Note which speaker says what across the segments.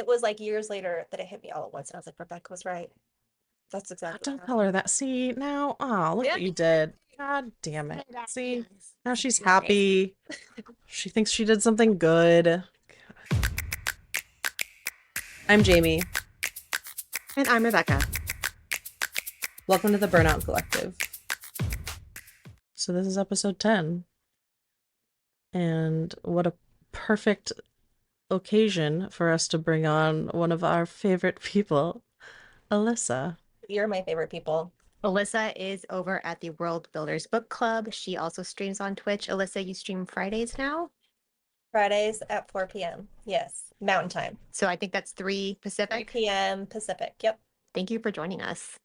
Speaker 1: It was like years later that it hit me all at once, and I was like, Rebecca was right. That's exactly what
Speaker 2: Don't tell
Speaker 1: happened.
Speaker 2: her that. See, now, oh, look
Speaker 1: Yeah.
Speaker 2: what you did. God damn it. See, now she's happy. She thinks she did something good. I'm Jamie.
Speaker 3: And I'm Rebecca.
Speaker 2: Welcome to the Burnout Collective. So this is episode 10. And what a perfect occasion for us to bring on one of our favorite people, Elyssa.
Speaker 1: You're my favorite people.
Speaker 3: Elyssa is over at the World Builders Book Club. She also streams on Twitch. Elyssa, you stream Fridays now?
Speaker 1: Fridays at 4 p.m. Yes, Mountain Time.
Speaker 3: So I think that's 3
Speaker 1: 3
Speaker 3: Pacific.
Speaker 1: p.m. Pacific. Yep.
Speaker 3: Thank you for joining us.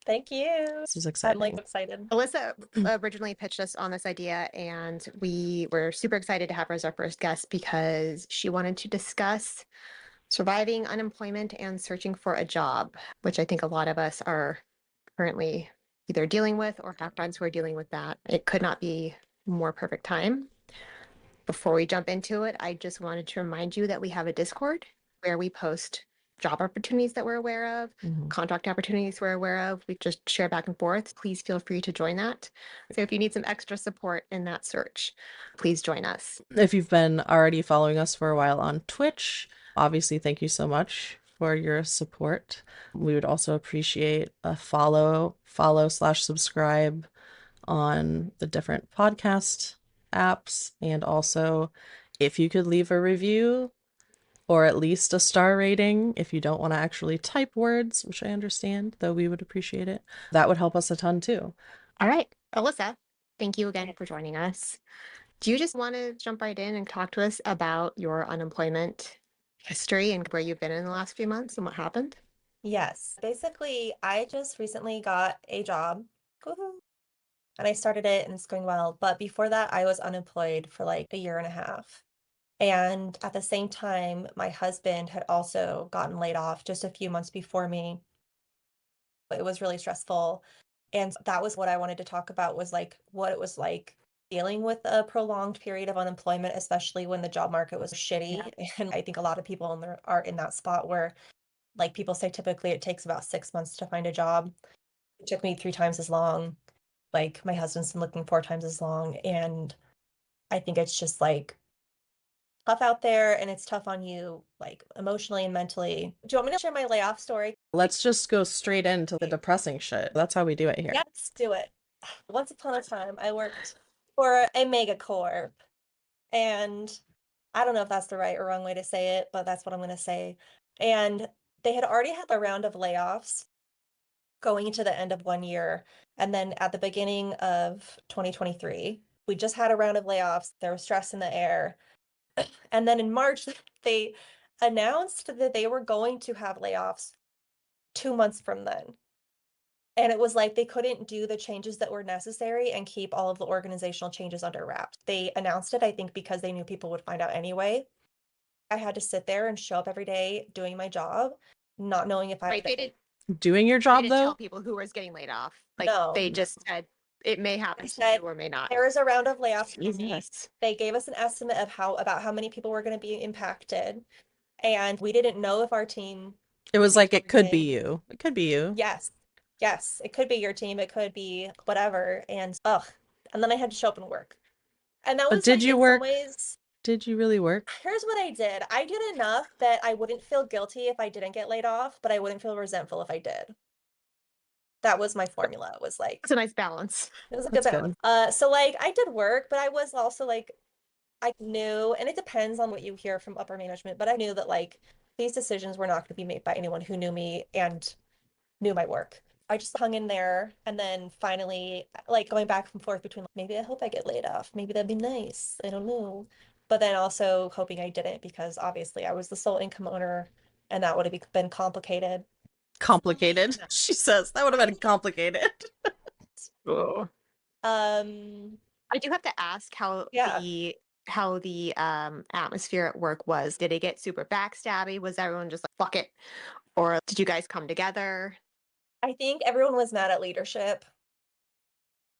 Speaker 1: Thank you.
Speaker 2: This is
Speaker 1: I'm like
Speaker 2: exciting.
Speaker 1: excited.
Speaker 3: Elyssa originally pitched us on this idea, and we were super excited to have her as our first guest because she wanted to discuss surviving unemployment and searching for a job, which I think a lot of us are currently either dealing with or have friends who are dealing with that. It could not be more perfect time. Before we jump into it, I just wanted to remind you that we have a Discord where we post job opportunities that we're aware of, contract opportunities we're aware of. We just share back and forth. Please feel free to join that. So if you need some extra support in that search, please join us.
Speaker 2: If you've been already following us for a while on Twitch, obviously thank you so much for your support. We would also appreciate a follow/subscribe on the different podcast apps, and also if you could leave a review or at least a star rating if you don't want to actually type words, which I understand, though we would appreciate it. That would help us a ton too.
Speaker 3: All right, Elyssa, thank you again for joining us. Do you just want to jump right in and talk to us about your unemployment history and where you've been in the last few months and what happened?
Speaker 1: Yes. Basically, I just recently got a job. Woohoo. And I started it and it's going well. But before that, I was unemployed for like a year and a half. And at the same time, my husband had also gotten laid off just a few months before me. It was really stressful. And that was what I wanted to talk about, was like what it was like dealing with a prolonged period of unemployment, especially when the job market was shitty. And I think a lot of people are in that spot where, like people say, typically it takes about 6 months to find a job. It took me 3 times as long. Like my husband's been looking 4 times as long. And I think it's just like tough out there, and it's tough on you, like emotionally and mentally. Do you want me to share my layoff story?
Speaker 2: Let's just go straight into the depressing shit. That's how we do it here.
Speaker 1: Let's do it. Once upon a time, I worked for a megacorp, and I don't know if that's the right or wrong way to say it, but that's what I'm going to say. And they had already had a round of layoffs going into the end of one year. And then at the beginning of 2023, we just had a round of layoffs. There was stress in the air. And then in March, they announced that they were going to have layoffs 2 months from then. And it was like they couldn't do the changes that were necessary and keep all of the organizational changes under wraps. They announced it, I think, because they knew people would find out anyway. I had to sit there and show up every day doing my job, not knowing if I
Speaker 3: Right,
Speaker 2: Doing your
Speaker 3: they
Speaker 2: job
Speaker 3: didn't tell
Speaker 2: though?
Speaker 3: people who was getting laid off. Like
Speaker 1: no.
Speaker 3: they just said it may
Speaker 1: They
Speaker 3: happen to
Speaker 1: said
Speaker 3: you or may not.
Speaker 1: there is a round of layoffs.
Speaker 3: Jesus.
Speaker 1: They gave us an estimate of how many people were going to be impacted. And we didn't know if our team.
Speaker 2: It was like, it could be
Speaker 1: Everything.
Speaker 2: you. It could be you.
Speaker 1: Yes. Yes. It could be your team. It could be whatever. And ugh. And then I had to show up and work. And that
Speaker 2: But
Speaker 1: was
Speaker 2: did
Speaker 1: like,
Speaker 2: you
Speaker 1: in some
Speaker 2: work?
Speaker 1: ways,
Speaker 2: Did you really work?
Speaker 1: here's what I did. I did enough that I wouldn't feel guilty if I didn't get laid off, but I wouldn't feel resentful if I did. That was my formula. It was like,
Speaker 3: It's a nice balance.
Speaker 1: it was a good
Speaker 2: That's
Speaker 1: balance.
Speaker 2: good.
Speaker 1: So like I did work, but I was also like, I knew, and it depends on what you hear from upper management, but I knew that like these decisions were not going to be made by anyone who knew me and knew my work. I just hung in there, and then finally, like going back and forth between like, maybe I hope I get laid off. Maybe that'd be nice. I don't know. But then also hoping I didn't, because obviously I was the sole income owner and that would have been complicated.
Speaker 2: Complicated, she says. That would have been complicated.
Speaker 3: Oh.
Speaker 1: Um,
Speaker 3: I do have to ask
Speaker 1: yeah.
Speaker 3: how the atmosphere at work was. Did it get super backstabby? Was everyone just like fuck it? Or did you guys come together?
Speaker 1: I think everyone was mad at leadership.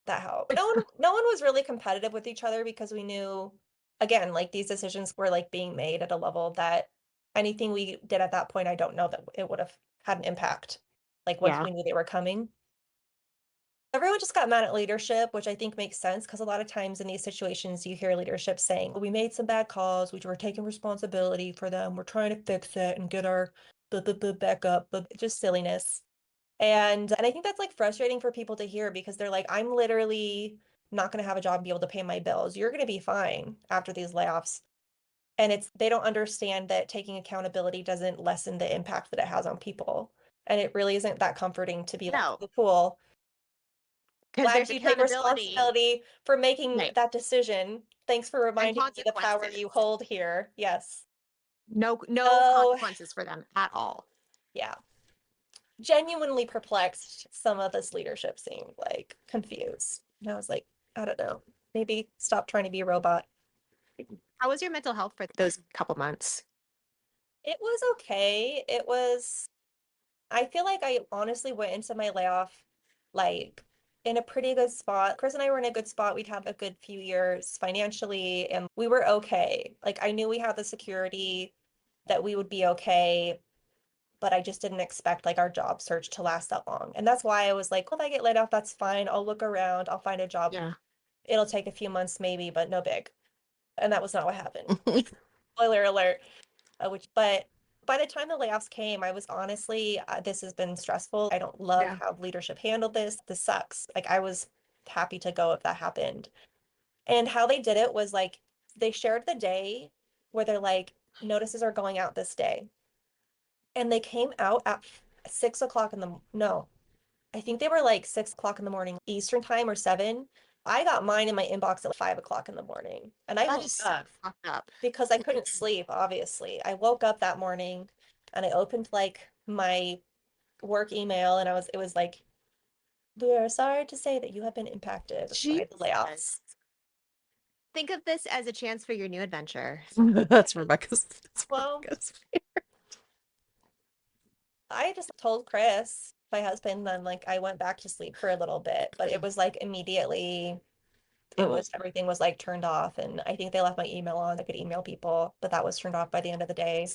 Speaker 1: That helped. No one was really competitive with each other because we knew, again, like these decisions were like being made at a level that anything we did at that point, I don't know that it would have had an impact, like once
Speaker 3: Yeah.
Speaker 1: we knew they were coming. Everyone just got mad at leadership, which I think makes sense because a lot of times in these situations you hear leadership saying, we made some bad calls, we were taking responsibility for them, we're trying to fix it and get our back up, but just silliness. And I think that's like frustrating for people to hear because they're like, I'm literally not going to have a job and be able to pay my bills. You're going to be fine after these layoffs. And they don't understand that taking accountability doesn't lessen the impact that it has on people. And it really isn't that comforting to be like,
Speaker 3: No,
Speaker 1: oh, cool.
Speaker 3: because
Speaker 1: Glad
Speaker 3: there's
Speaker 1: you take
Speaker 3: accountability,
Speaker 1: responsibility for making
Speaker 3: right?
Speaker 1: that decision. Thanks for
Speaker 3: And
Speaker 1: reminding me the power
Speaker 3: consequences.
Speaker 1: you hold here. Yes.
Speaker 3: No
Speaker 1: So,
Speaker 3: consequences for them at all.
Speaker 1: yeah. Genuinely perplexed. Some of this leadership seemed like confused. And I was like, I don't know. Maybe stop trying to be a robot.
Speaker 3: How was your mental health for those couple months?
Speaker 1: It was okay. I feel like I honestly went into my layoff like in a pretty good spot. Chris and I were in a good spot. We'd had a good few years financially and we were okay. Like I knew we had the security that we would be okay, but I just didn't expect like our job search to last that long. And that's why I was like, well, if I get laid off, that's fine. I'll look around, I'll find a job.
Speaker 3: Yeah.
Speaker 1: It'll take a few months maybe, but no big. And that was not what happened. Spoiler alert. But by the time the layoffs came, I was honestly, this has been stressful. I don't love
Speaker 3: Yeah.
Speaker 1: how leadership handled this. This sucks. Like I was happy to go if that happened. And how they did it was like they shared the day where they're like, notices are going out this day. And they came out at 6 o'clock in the, no, I think they were like 6 o'clock in the morning, Eastern time or 7. I got mine in my inbox at 5 o'clock in the morning. And I
Speaker 3: That
Speaker 1: woke
Speaker 3: is so
Speaker 1: up
Speaker 3: fucked up.
Speaker 1: because I couldn't sleep, obviously. I woke up that morning and I opened like my work email and it was like, we are sorry to say that you have been impacted by the layoffs.
Speaker 3: Jesus. Think of this as a chance for your new adventure.
Speaker 2: That's Rebecca's. That's
Speaker 1: Well,
Speaker 2: Rebecca's.
Speaker 1: I just told Chris, my husband, then like I went back to sleep for a little bit, but it was like immediately everything was like turned off and I think they left my email on. I could email people, but that was turned off by the end of the day.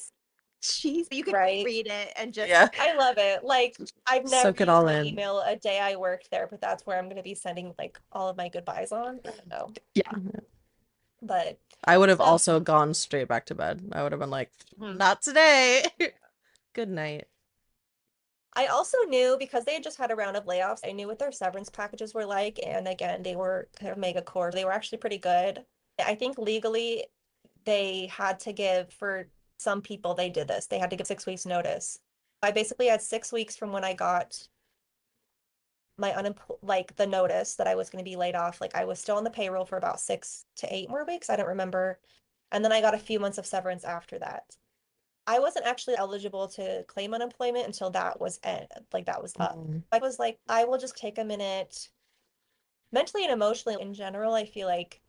Speaker 3: Jeez, you could
Speaker 1: Right.
Speaker 3: read it and just
Speaker 2: Yeah.
Speaker 1: I love it. Like I've never
Speaker 2: Soak it
Speaker 1: used
Speaker 2: all
Speaker 1: my
Speaker 2: in.
Speaker 1: email a day I worked there, but that's where I'm going to be sending like all of my goodbyes on. I don't know.
Speaker 3: yeah.
Speaker 1: But
Speaker 2: I would have
Speaker 1: so
Speaker 2: also gone straight back to bed. I would have been like,
Speaker 3: Mhm.
Speaker 2: not today. Good night.
Speaker 1: I also knew because they had just had a round of layoffs, I knew what their severance packages were like. And again, they were kind of mega core. They were actually pretty good. I think legally they had to give for some people they did this. They had to give 6 weeks notice. I basically had 6 weeks from when I got my like the notice that I was going to be laid off. Like I was still on the payroll for about 6 to 8 more weeks. I don't remember. And then I got a few months of severance after that. I wasn't actually eligible to claim unemployment until that was like that was up.
Speaker 2: Mm.
Speaker 1: I was like, I will just take a minute. Mentally and emotionally in general, I feel like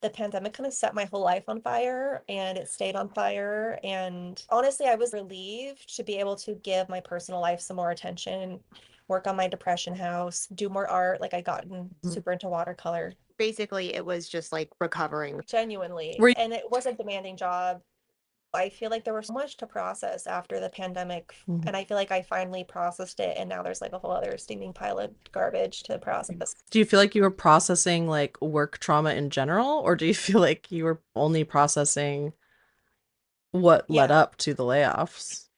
Speaker 1: the pandemic kind of set my whole life on fire and it stayed on fire. And honestly, I was relieved to be able to give my personal life some more attention, work on my depression house, do more art. Like I gotten
Speaker 3: Mhm.
Speaker 1: super into watercolor,
Speaker 3: Basically, it was just like recovering.
Speaker 1: genuinely.
Speaker 2: Were
Speaker 1: And it was a demanding job. I feel like there was so much to process after the pandemic.
Speaker 2: you,
Speaker 1: And I feel like I finally processed it. And now there's like a whole other steaming pile of garbage to process.
Speaker 2: do you feel like you were processing like work trauma in general, or do you feel like you were only processing what led
Speaker 1: Yeah.
Speaker 2: up to the layoffs?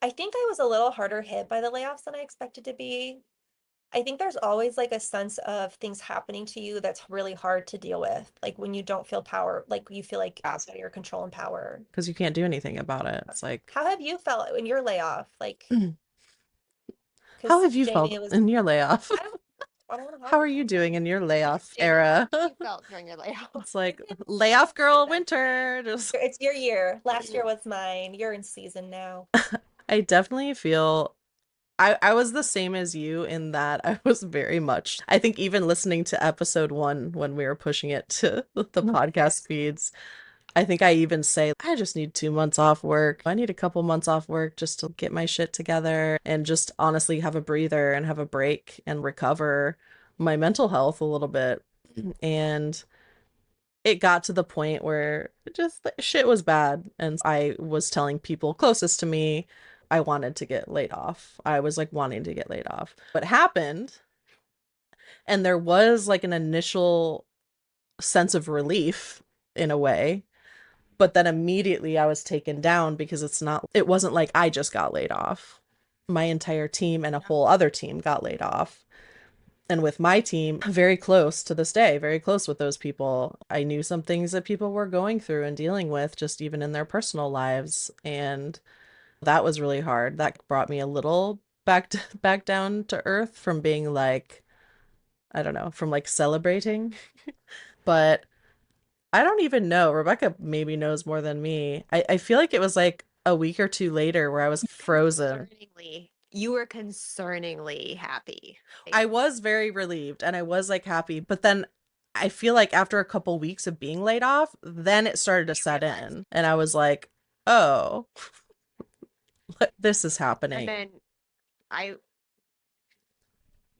Speaker 1: I think I was a little harder hit by the layoffs than I expected to be. I think there's always like a sense of things happening to you that's really hard to deal with. Like when you don't feel power, like you feel like outside of your control and power.
Speaker 2: Because you can't do anything about it. It's like,
Speaker 1: How have you felt in your layoff? Like,
Speaker 2: how
Speaker 1: because
Speaker 2: have you
Speaker 1: Jamie,
Speaker 2: felt
Speaker 1: it was,
Speaker 2: in your layoff?
Speaker 1: I don't want to
Speaker 2: How
Speaker 1: talk
Speaker 2: are you
Speaker 1: about it.
Speaker 2: doing in your layoff
Speaker 3: Jamie, how
Speaker 2: era?
Speaker 3: you felt during your layoff?
Speaker 2: It's like
Speaker 1: It's
Speaker 2: layoff girl
Speaker 1: that.
Speaker 2: winter. Just
Speaker 1: It's your year. Last year was mine. You're in season now.
Speaker 2: I definitely feel I was the same as you in that I was very much, I think even listening to episode 1 when we were pushing it to the podcast feeds, I think I even say I just need 2 months off work. I need a couple months off work just to get my shit together and just honestly have a breather and have a break and recover my mental health a little bit. And it got to the point where just shit was bad. And I was telling people closest to me I wanted to get laid off. I was like wanting to get laid off. What happened, and there was like an initial sense of relief in a way, but then immediately I was taken down because it wasn't like I just got laid off. My entire team and a whole other team got laid off. And with my team, very close to this day, very close with those people. I knew some things that people were going through and dealing with, just even in their personal lives. And that was really hard. That brought me a little back down to earth from being like, I don't know, from like celebrating. But I don't even know. Rebecca maybe knows more than me. I feel like it was like a week or two later where I was frozen.
Speaker 3: You were concerningly happy.
Speaker 2: I was very relieved and I was like happy, but then I feel like after a couple weeks of being laid off, then it started to set in and I was like, "Oh, this is
Speaker 3: And
Speaker 2: happening."
Speaker 3: then I,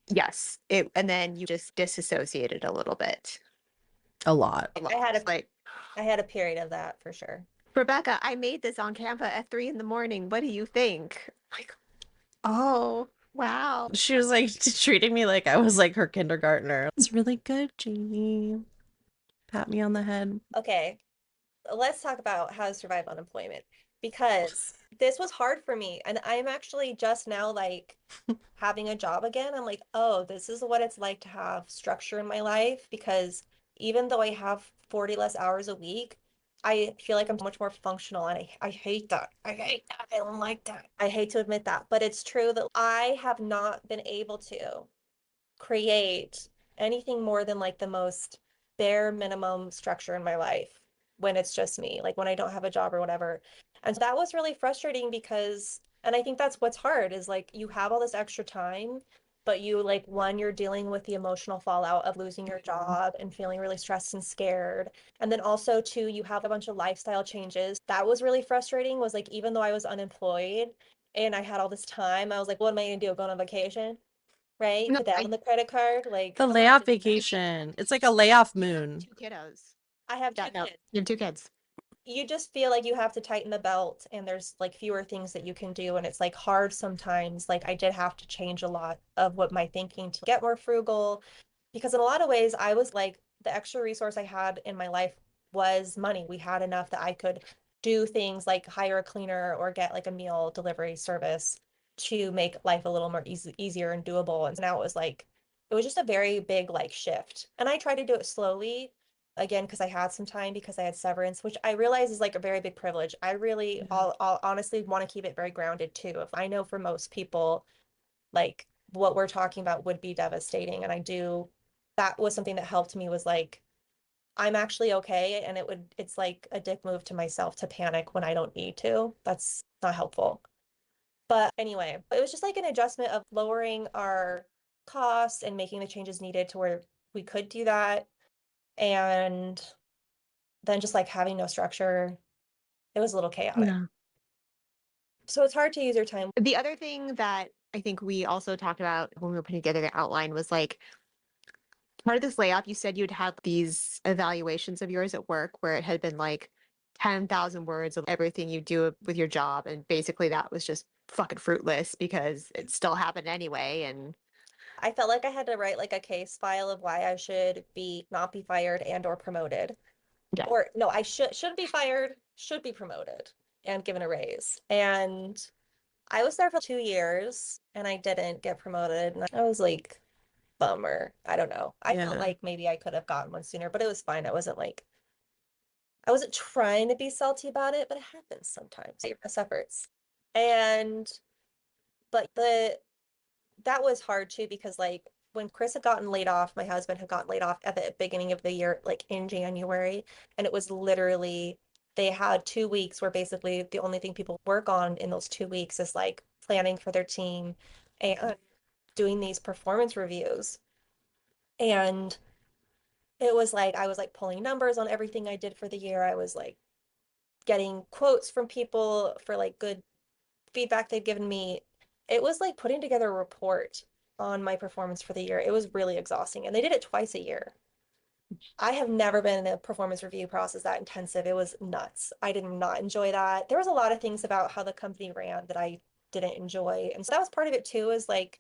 Speaker 3: yes, and then you just disassociated a little bit.
Speaker 2: A lot.
Speaker 3: I had like,
Speaker 1: I had a period of that for sure.
Speaker 3: Rebecca, I made this on Canva at 3 in the morning. What do you think? Like, oh, wow.
Speaker 2: She was like treating me like I was like her kindergartner. It's really good, Jamie. Pat me on the head.
Speaker 1: Okay, let's talk about how to survive unemployment because this was hard for me. And I'm actually just now like having a job again. I'm like, oh, this is what it's like to have structure in my life because even though I have 40 less hours a week, I feel like I'm much more functional and I hate that. I hate that. I don't like that. I hate to admit that, but it's true that I have not been able to create anything more than like the most bare minimum structure in my life when it's just me, like when I don't have a job or whatever. And that was really frustrating because, and I think that's what's hard is like you have all this extra time, but you like one, you're dealing with the emotional fallout of losing your job and feeling really stressed and scared. And then also two, you have a bunch of lifestyle changes. That was really frustrating was like even though I was unemployed and I had all this time, I was like, what am I gonna do? Go on vacation? Right?
Speaker 3: No,
Speaker 1: Put that on the credit card. Like,
Speaker 2: The
Speaker 1: I'm not
Speaker 2: layoff
Speaker 1: doing that.
Speaker 2: vacation. It's like a layoff
Speaker 3: you have
Speaker 2: moon.
Speaker 3: 2 kiddos.
Speaker 1: I have
Speaker 3: Yeah,
Speaker 1: two
Speaker 3: no,
Speaker 1: kids.
Speaker 3: you have 2 kids.
Speaker 1: You just feel like you have to tighten the belt and there's like fewer things that you can do. And it's like hard sometimes. Like, I did have to change a lot of what my thinking to get more frugal because in a lot of ways, I was like, the extra resource I had in my life was money. We had enough that I could do things like hire a cleaner or get like a meal delivery service to make life a little more easier and doable. And now it was like, it was just a very big like shift. And I tried to do it slowly again because I had some time because I had severance, which I realize is like a very big privilege. I really, I'll honestly want to keep it very grounded too. If I know for most people, like what we're talking about would be devastating, and I do. That was something that helped me was like I'm actually okay, and it's like a dick move to myself to panic when I don't need to. That's not helpful. But anyway, it was just like an adjustment of lowering our costs and making the changes needed to where we could do that and then just like having no structure, it was a little chaotic.
Speaker 3: Yeah.
Speaker 1: So it's hard to use your time.
Speaker 3: The other thing that I think we also talked about when we were putting together the outline was like part of this layoff, you said you'd have these evaluations of yours at work where it had been like 10,000 words of everything you do with your job. And basically that was just fucking fruitless because it still happened anyway. And
Speaker 1: I felt like I had to write like a case file of why I should be not be fired and or promoted.
Speaker 3: yeah,
Speaker 1: Or no, I should be fired, should be promoted and given a raise. And I was there for 2 years and I didn't get promoted. And I was like, bummer. I don't know. I felt
Speaker 2: Yeah.
Speaker 1: like maybe I could have gotten one sooner, but it was fine. I wasn't trying to be salty about it, but it happens sometimes. Your best efforts. And but that was hard too because like when Chris had gotten laid off, my husband had gotten laid off at the beginning of the year, like in January, and it was literally they had 2 weeks where basically the only thing people work on in those 2 weeks is like planning for their team and doing these performance reviews. And it was like I was like pulling numbers on everything I did for the year. I was like getting quotes from people for like good feedback they've given me. It was like putting together a report on my performance for the year. It was really exhausting. And they did it twice a year. I have never been in a performance review process that intensive. It was nuts. I did not enjoy that. There was a lot of things about how the company ran that I didn't enjoy. And so that was part of it too, is like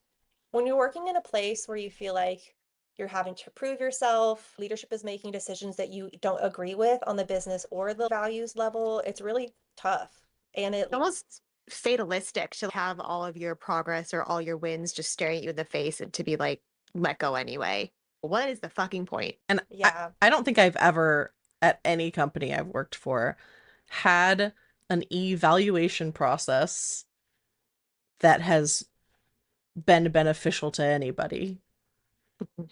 Speaker 1: when you're working in a place where you feel like you're having to prove yourself, leadership is making decisions that you don't agree with on the business or the values level, it's really tough. And it,
Speaker 3: Almost fatalistic to have all of your progress or all your wins just staring at you in the face and to be like, let go anyway. What is the fucking point?
Speaker 2: And
Speaker 1: yeah,
Speaker 2: I don't think I've ever, at any company I've worked for, had an evaluation process that has been beneficial to anybody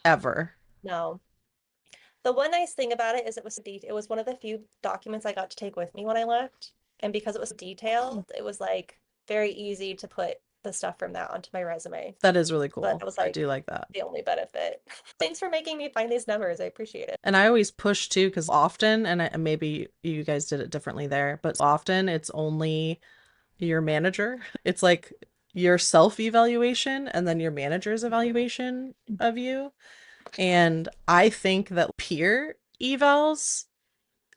Speaker 2: ever.
Speaker 1: no. The one nice thing about it is it was one of the few documents I got to take with me when I left. And because it was detailed, it was like very easy to put the stuff from that onto my resume.
Speaker 2: That is really
Speaker 1: But
Speaker 2: cool.
Speaker 1: that was
Speaker 2: I
Speaker 1: like
Speaker 2: do like that.
Speaker 1: the only benefit. Thanks for making me find these numbers. I appreciate it.
Speaker 2: And I always push too, because often, and maybe you guys did it differently there, but often it's only your manager. It's like your self-evaluation and then your manager's evaluation of you. And I think that peer evals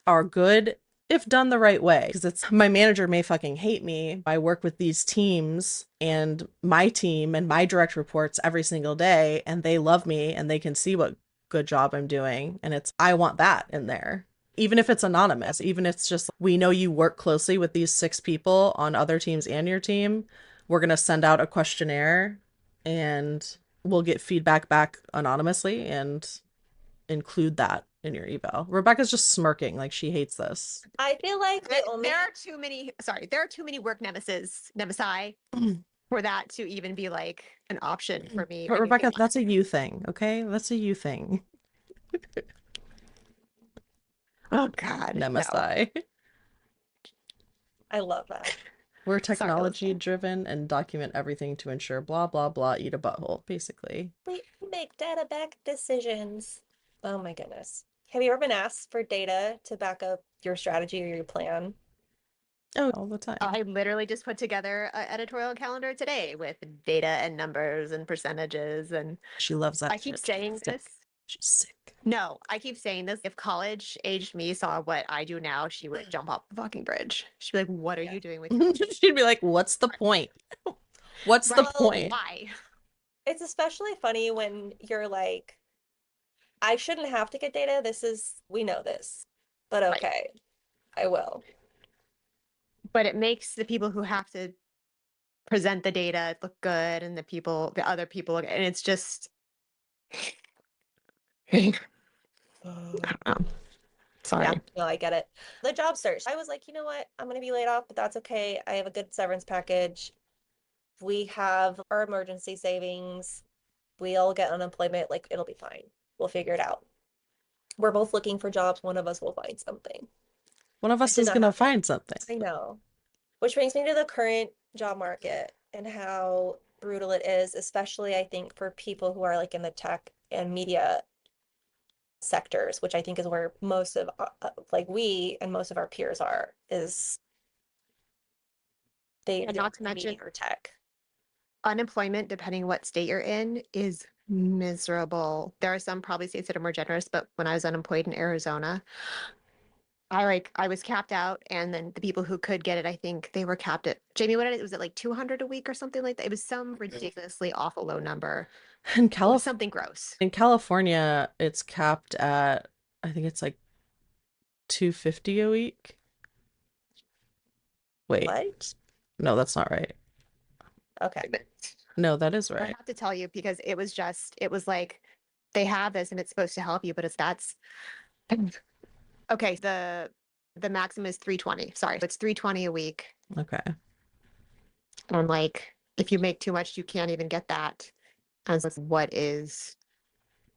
Speaker 2: are good if done the right way. Because it's my manager may fucking hate me. I work with these teams and my team and my direct reports every single day, and they love me and they can see what good job I'm doing. And it's, I want that in there. Even if it's anonymous, even if it's just, we know you work closely with these 6 people on other teams and your team. We're going to send out a questionnaire and we'll get feedback back anonymously and include that in your eval. Rebecca's just smirking like she hates this.
Speaker 1: I feel like the only
Speaker 3: There are too many, sorry, there are too many work nemesi for that to even be like an option for me.
Speaker 2: But Rebecca, that's a you thing, okay? That's a you thing.
Speaker 3: Oh God, no.
Speaker 2: Nemesis.
Speaker 1: I love that.
Speaker 2: We're
Speaker 3: Sorry,
Speaker 2: technology
Speaker 3: Elyssa.
Speaker 2: driven and document everything to ensure blah blah blah, eat a butthole, basically.
Speaker 1: We make data back decisions. Oh my goodness. Have you ever been asked for data to back up your strategy or your plan?
Speaker 2: Oh, all the time.
Speaker 3: I literally just put together an editorial calendar today with data and numbers and percentages. And
Speaker 2: She loves that
Speaker 3: I keep
Speaker 2: shit.
Speaker 3: saying
Speaker 2: Sick.
Speaker 3: this.
Speaker 2: She's sick.
Speaker 3: No, I keep saying this. If college aged me saw what I do now, she would jump off the fucking bridge. She'd be like, what are
Speaker 1: Yeah.
Speaker 3: you doing with your life?
Speaker 2: She'd be like, what's the point? What's the
Speaker 3: Right.
Speaker 2: point?
Speaker 3: Why?
Speaker 1: It's especially funny when you're like, I shouldn't have to get data. We know this, but
Speaker 3: Right.
Speaker 1: okay, I will.
Speaker 3: But it makes the people who have to present the data look good and the other people, and it's just, I don't know. Sorry.
Speaker 1: Yeah, no, I get it. The job search, I was like, you know what? I'm going to be laid off, but that's okay. I have a good severance package. We have our emergency savings. We'll get unemployment. Like, it'll be fine. We'll figure it out. We're both looking for jobs. One of us will find something.
Speaker 2: One of
Speaker 1: It
Speaker 2: us
Speaker 1: did
Speaker 2: is
Speaker 1: not
Speaker 2: gonna
Speaker 1: happen.
Speaker 2: find something.
Speaker 1: I know. Which brings me to the current job market and how brutal it is, especially I think for people who are like in the tech and media sectors, which I think is where most of like we and most of our peers are, is
Speaker 3: And
Speaker 1: they
Speaker 3: not to
Speaker 1: in
Speaker 3: mention,
Speaker 1: media or tech.
Speaker 3: unemployment, depending what state you're in, is miserable. There are some probably states that are more generous, but when I was unemployed in Arizona, I was capped out, and then the people who could get it, I think they were capped at Jamie, what was it like 200 a week or something like that? It was some ridiculously awful low number.
Speaker 2: In
Speaker 3: It was something gross.
Speaker 2: California, it's capped at, I think it's like 250 a week. Wait,
Speaker 1: What?
Speaker 2: no, that's not right.
Speaker 1: Okay.
Speaker 2: No, that is
Speaker 3: I
Speaker 2: right.
Speaker 3: have to tell you because it was like they have this and it's supposed to help you, but that's okay. The maximum is 320. Sorry, so it's 320 a week.
Speaker 2: Okay.
Speaker 3: And like, if you make too much, you can't even get that. And so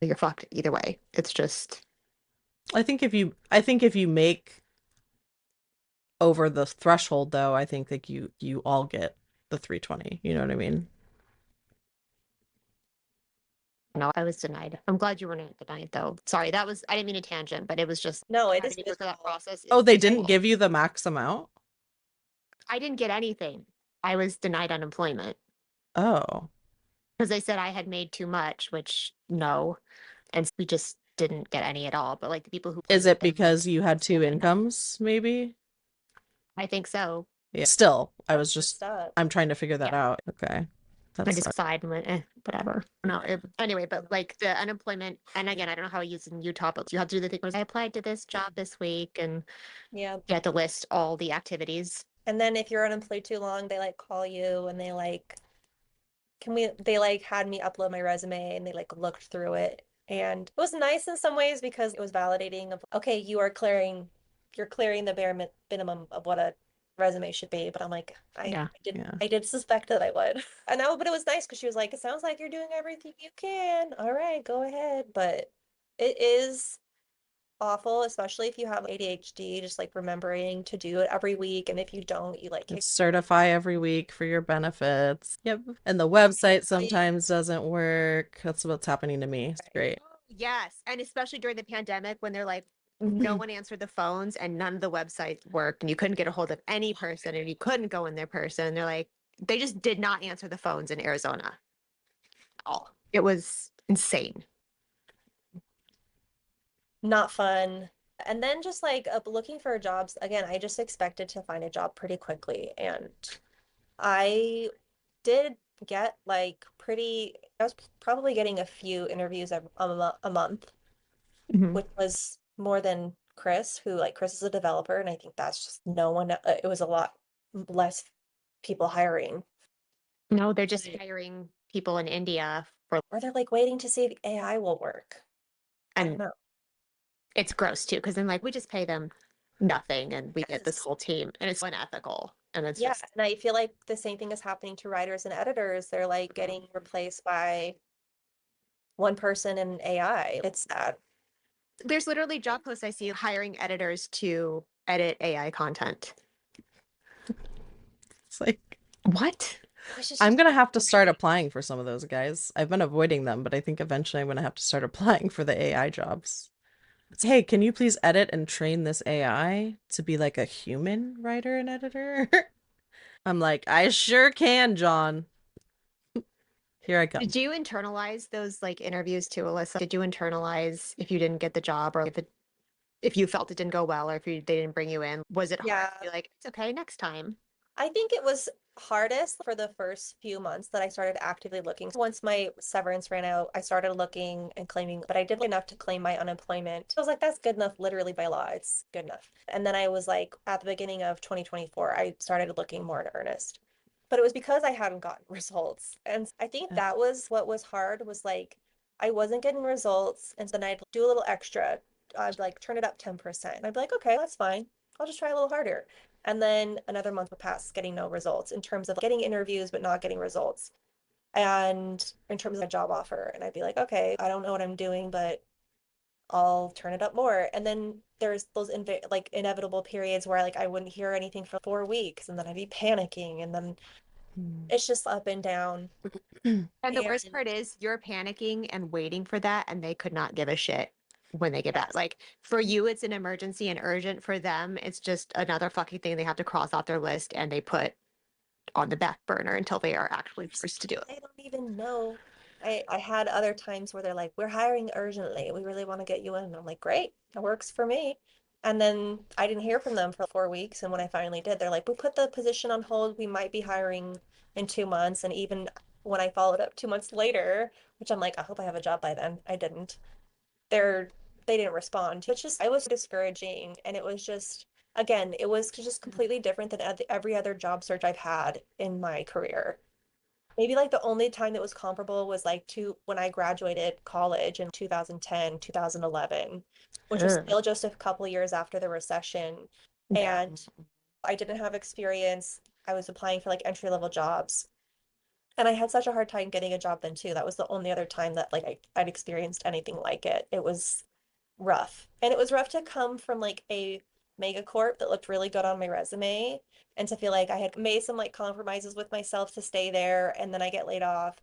Speaker 3: you're fucked either way. It's just,
Speaker 2: I think if you make over the threshold though, I think that you all get the 320. You know what I mean?
Speaker 3: no, I was denied. I'm glad you were not denied though. Sorry, I didn't mean a tangent, but it was just
Speaker 1: No, it is
Speaker 3: having to go through that
Speaker 1: miserable.
Speaker 3: process
Speaker 2: Oh,
Speaker 3: is
Speaker 2: they didn't
Speaker 3: miserable.
Speaker 2: give you the max amount?
Speaker 3: I didn't get anything. I was denied unemployment
Speaker 2: Oh.
Speaker 3: because they said I had made too much, which no. And we just didn't get any at all, but like the people who
Speaker 2: Is
Speaker 3: played
Speaker 2: it
Speaker 3: with them, like,
Speaker 2: because you had two incomes, maybe?
Speaker 3: I think so.
Speaker 2: Yeah. Still,
Speaker 1: That's messed up.
Speaker 2: I'm trying to figure that
Speaker 3: Yeah.
Speaker 2: out. Okay.
Speaker 3: I
Speaker 2: That's
Speaker 3: just sighed and went, whatever. No, anyway, but like the unemployment, and again, I don't know how it is in Utah, but you have to do the thing where I applied to this job this week, and
Speaker 1: Yeah.
Speaker 3: you have to list all the activities.
Speaker 1: And then if you're unemployed too long, they like call you and they like they like had me upload my resume and they like looked through it. And it was nice in some ways because it was validating of, okay, you're clearing the minimum of what a resume should be. But I'm like,
Speaker 3: Yeah.
Speaker 2: yeah.
Speaker 1: I did suspect that I would. And now, but it was nice because she was like, it sounds like you're doing everything you can. All right, go ahead. But it is awful, especially if you have ADHD, just like remembering to do it every week. And if you don't, you like kick
Speaker 2: Certify every week for your benefits. Yep. And the website sometimes doesn't work. That's what's happening to me. It's great.
Speaker 3: Yes. And especially during the pandemic when they're like, no one answered the phones and none of the websites worked and you couldn't get a hold of any person and you couldn't go in their person. They're like, they just did not answer the phones in Arizona at all. It was insane.
Speaker 1: not fun. And then just like looking for jobs, again, I just expected to find a job pretty quickly. And I did get like I was probably getting a few interviews a month,
Speaker 3: Mhm.
Speaker 1: which was more than Chris, who like Chris is a developer. And I think that's just no one, it was a lot less people hiring.
Speaker 3: No, they're just hiring people in India for,
Speaker 1: Or they're like waiting to see if AI will work. I don't
Speaker 3: and
Speaker 1: know.
Speaker 3: it's gross too, because then like we just pay them nothing and we get this
Speaker 1: Yes.
Speaker 3: whole team and it's unethical. And it's
Speaker 1: Yeah,
Speaker 3: just,
Speaker 1: and I feel like the same thing is happening to writers and editors. They're like getting replaced by one person in AI. It's sad.
Speaker 3: there's literally job posts I see hiring editors to edit AI content.
Speaker 2: It's like,
Speaker 3: What?
Speaker 1: Which is
Speaker 2: I'm
Speaker 1: just
Speaker 2: gonna have to start applying for some of those guys. I've been avoiding them, but I think eventually I'm gonna have to start applying for the AI jobs. It's, hey, can you please edit and train this AI to be like a human writer and editor? I'm like, I sure can, John. Here I come.
Speaker 3: Did you internalize those like interviews too, Elyssa? Did you internalize if you didn't get the job or if you felt it didn't go well or if they didn't bring you in? Was it hard
Speaker 1: yeah.
Speaker 3: to be like, it's okay next time?
Speaker 1: I think it was hardest for the first few months that I started actively looking. Once my severance ran out, I started looking and claiming, but I did enough to claim my unemployment. I was like, that's good enough, literally by law. It's good enough. And then I was like, at the beginning of 2024, I started looking more in earnest. But it was because I hadn't gotten results. And I think that was what was hard was like, I wasn't getting results. And so then I'd do a little extra. I'd like turn it up 10%. And I'd be like, okay, that's fine. I'll just try a little harder. And then another month would pass getting no results in terms of getting interviews, but not getting results. And in terms of a job offer, and I'd be like, okay, I don't know what I'm doing, but I'll turn it up more. And then there's those like inevitable periods where like I wouldn't hear anything for 4 weeks, and then I'd be panicking, and then it's just up and down.
Speaker 3: And the worst
Speaker 1: And
Speaker 3: part is you're panicking and waiting for that, and they could not give a shit when they get back.
Speaker 1: yes,
Speaker 3: Like for you, it's an emergency and urgent. For them, it's just another fucking thing they have to cross off their list and they put on the back burner until they are actually forced to do it.
Speaker 1: I don't even know. I had other times where they're like, we're hiring urgently. We really want to get you in. And I'm like, great, that works for me. And then I didn't hear from them for 4 weeks. And when I finally did, they're like, we put the position on hold. We might be hiring in 2 months. And even when I followed up 2 months later, which I'm like, I hope I have a job by then. I didn't. They're they didn't respond. It's just I was discouraging. And it was just again, it was just completely different than every other job search I've had in my career. Maybe like the only time that was comparable was like to when I graduated college in 2010, 2011, which was
Speaker 3: Ugh.
Speaker 1: still just a couple years after the recession.
Speaker 3: Yeah.
Speaker 1: And I didn't have experience. I was applying for like entry level jobs. And I had such a hard time getting a job then too. That was the only other time that like I'd experienced anything like it. It was rough. And it was rough to come from like a mega corp that looked really good on my resume and to feel like I had made some like compromises with myself to stay there and then I get laid off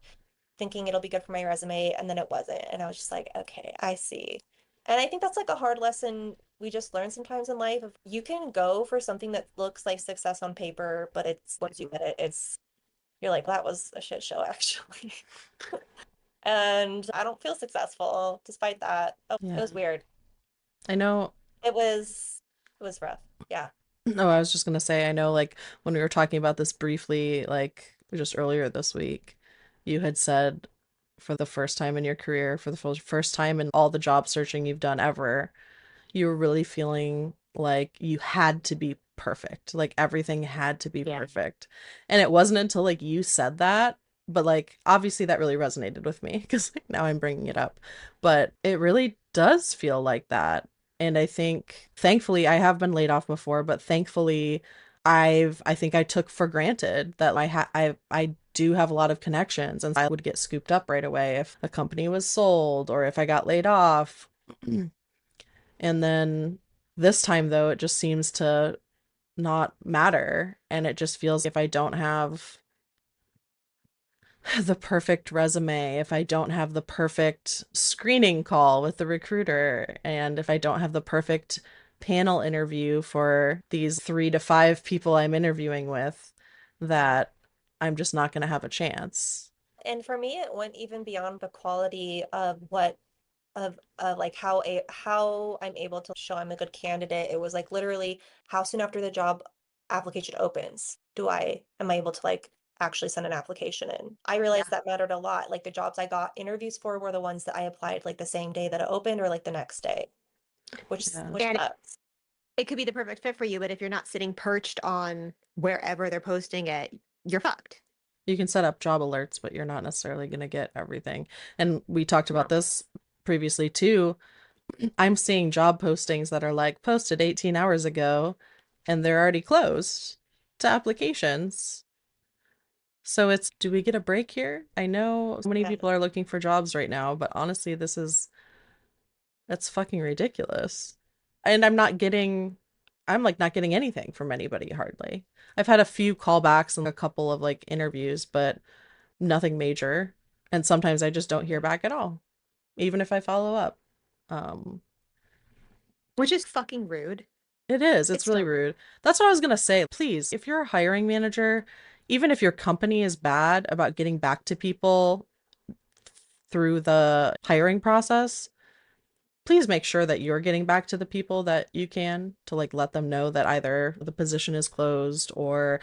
Speaker 1: thinking it'll be good for my resume and then it wasn't. And I was just like, okay, I see. And I think that's like a hard lesson we just learn sometimes in life of you can go for something that looks like success on paper, but it's once you get it, it's you're like, that was a shit show actually. and I don't feel successful despite that. Oh, it
Speaker 2: Yeah.
Speaker 1: was weird.
Speaker 2: I know.
Speaker 1: It was rough. Yeah.
Speaker 2: No, I was just gonna say, I know, like, when we were talking about this briefly, like, just earlier this week, you had said for the first time in your career, for the first time in all the job searching you've done ever, you were really feeling like you had to be perfect. Like everything had to be
Speaker 3: Yeah.
Speaker 2: perfect. And it wasn't until like you said that, but like obviously that really resonated with me because like, now I'm bringing it up. But it really does feel like that. And I think thankfully I have been laid off before, but thankfully I think I took for granted that I do have a lot of connections and I would get scooped up right away if a company was sold or if I got laid off. And then this time, though, it just seems to not matter. And it just feels if I don't have the perfect resume, if I don't have the perfect screening call with the recruiter, and if I don't have the perfect panel interview for these 3 to 5 people I'm interviewing with, that I'm just not going to have a chance.
Speaker 1: And for me, it went even beyond the quality of what of like how I'm able to show I'm a good candidate. It was like literally how soon after the job application opens am I able to like actually send an application in. I
Speaker 3: Yeah.
Speaker 1: realized that mattered a lot. Like the jobs I got interviews for were the ones that I applied like the same day that it opened or like the next day,
Speaker 2: Yeah.
Speaker 1: which
Speaker 3: And
Speaker 1: sucks.
Speaker 3: it could be the perfect fit for you, but if you're not sitting perched on wherever they're posting it, you're fucked.
Speaker 2: You can set up job alerts, but you're not necessarily going to get everything. And we talked
Speaker 3: No.
Speaker 2: about this previously too. I'm seeing job postings that are like posted 18 hours ago and they're already closed to applications. So it's, do we get a break here? I know so many
Speaker 1: Yeah.
Speaker 2: people are looking for jobs right now, but honestly, that's fucking ridiculous. And I'm like not getting anything from anybody hardly. I've had a few callbacks and a couple of like interviews, but nothing major. And sometimes I just don't hear back at all, even if I follow up. Um,
Speaker 3: Which is fucking rude.
Speaker 2: it is. It's
Speaker 3: It's
Speaker 2: really
Speaker 3: so rude.
Speaker 2: rude. That's what I was gonna say. Please, if you're a hiring manager, even if your company is bad about getting back to people through the hiring process, please make sure that you're getting back to the people that you can to like let them know that either the position is closed or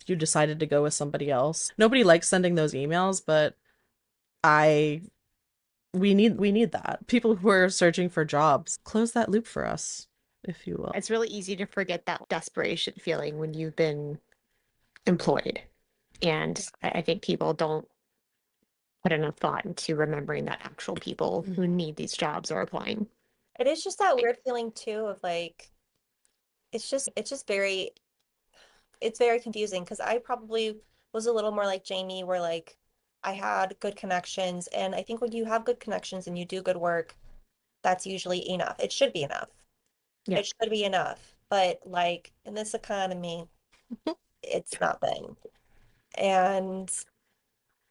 Speaker 2: you decided to go with somebody else. Nobody likes sending those emails, but I we need that. People who are searching for jobs, close that loop for us, if you will.
Speaker 3: It's really easy to forget that desperation feeling when you've been employed. And I think people don't put enough thought into remembering that actual people who need these jobs are applying.
Speaker 1: It is just that weird feeling too of like it's just it's very confusing because I probably was a little more like Jamie, where like I had good connections. And I think when you have good connections and you do good work, that's usually enough. It should be enough.
Speaker 3: Yeah.
Speaker 1: It should be enough. But like in this economy, it's not been. And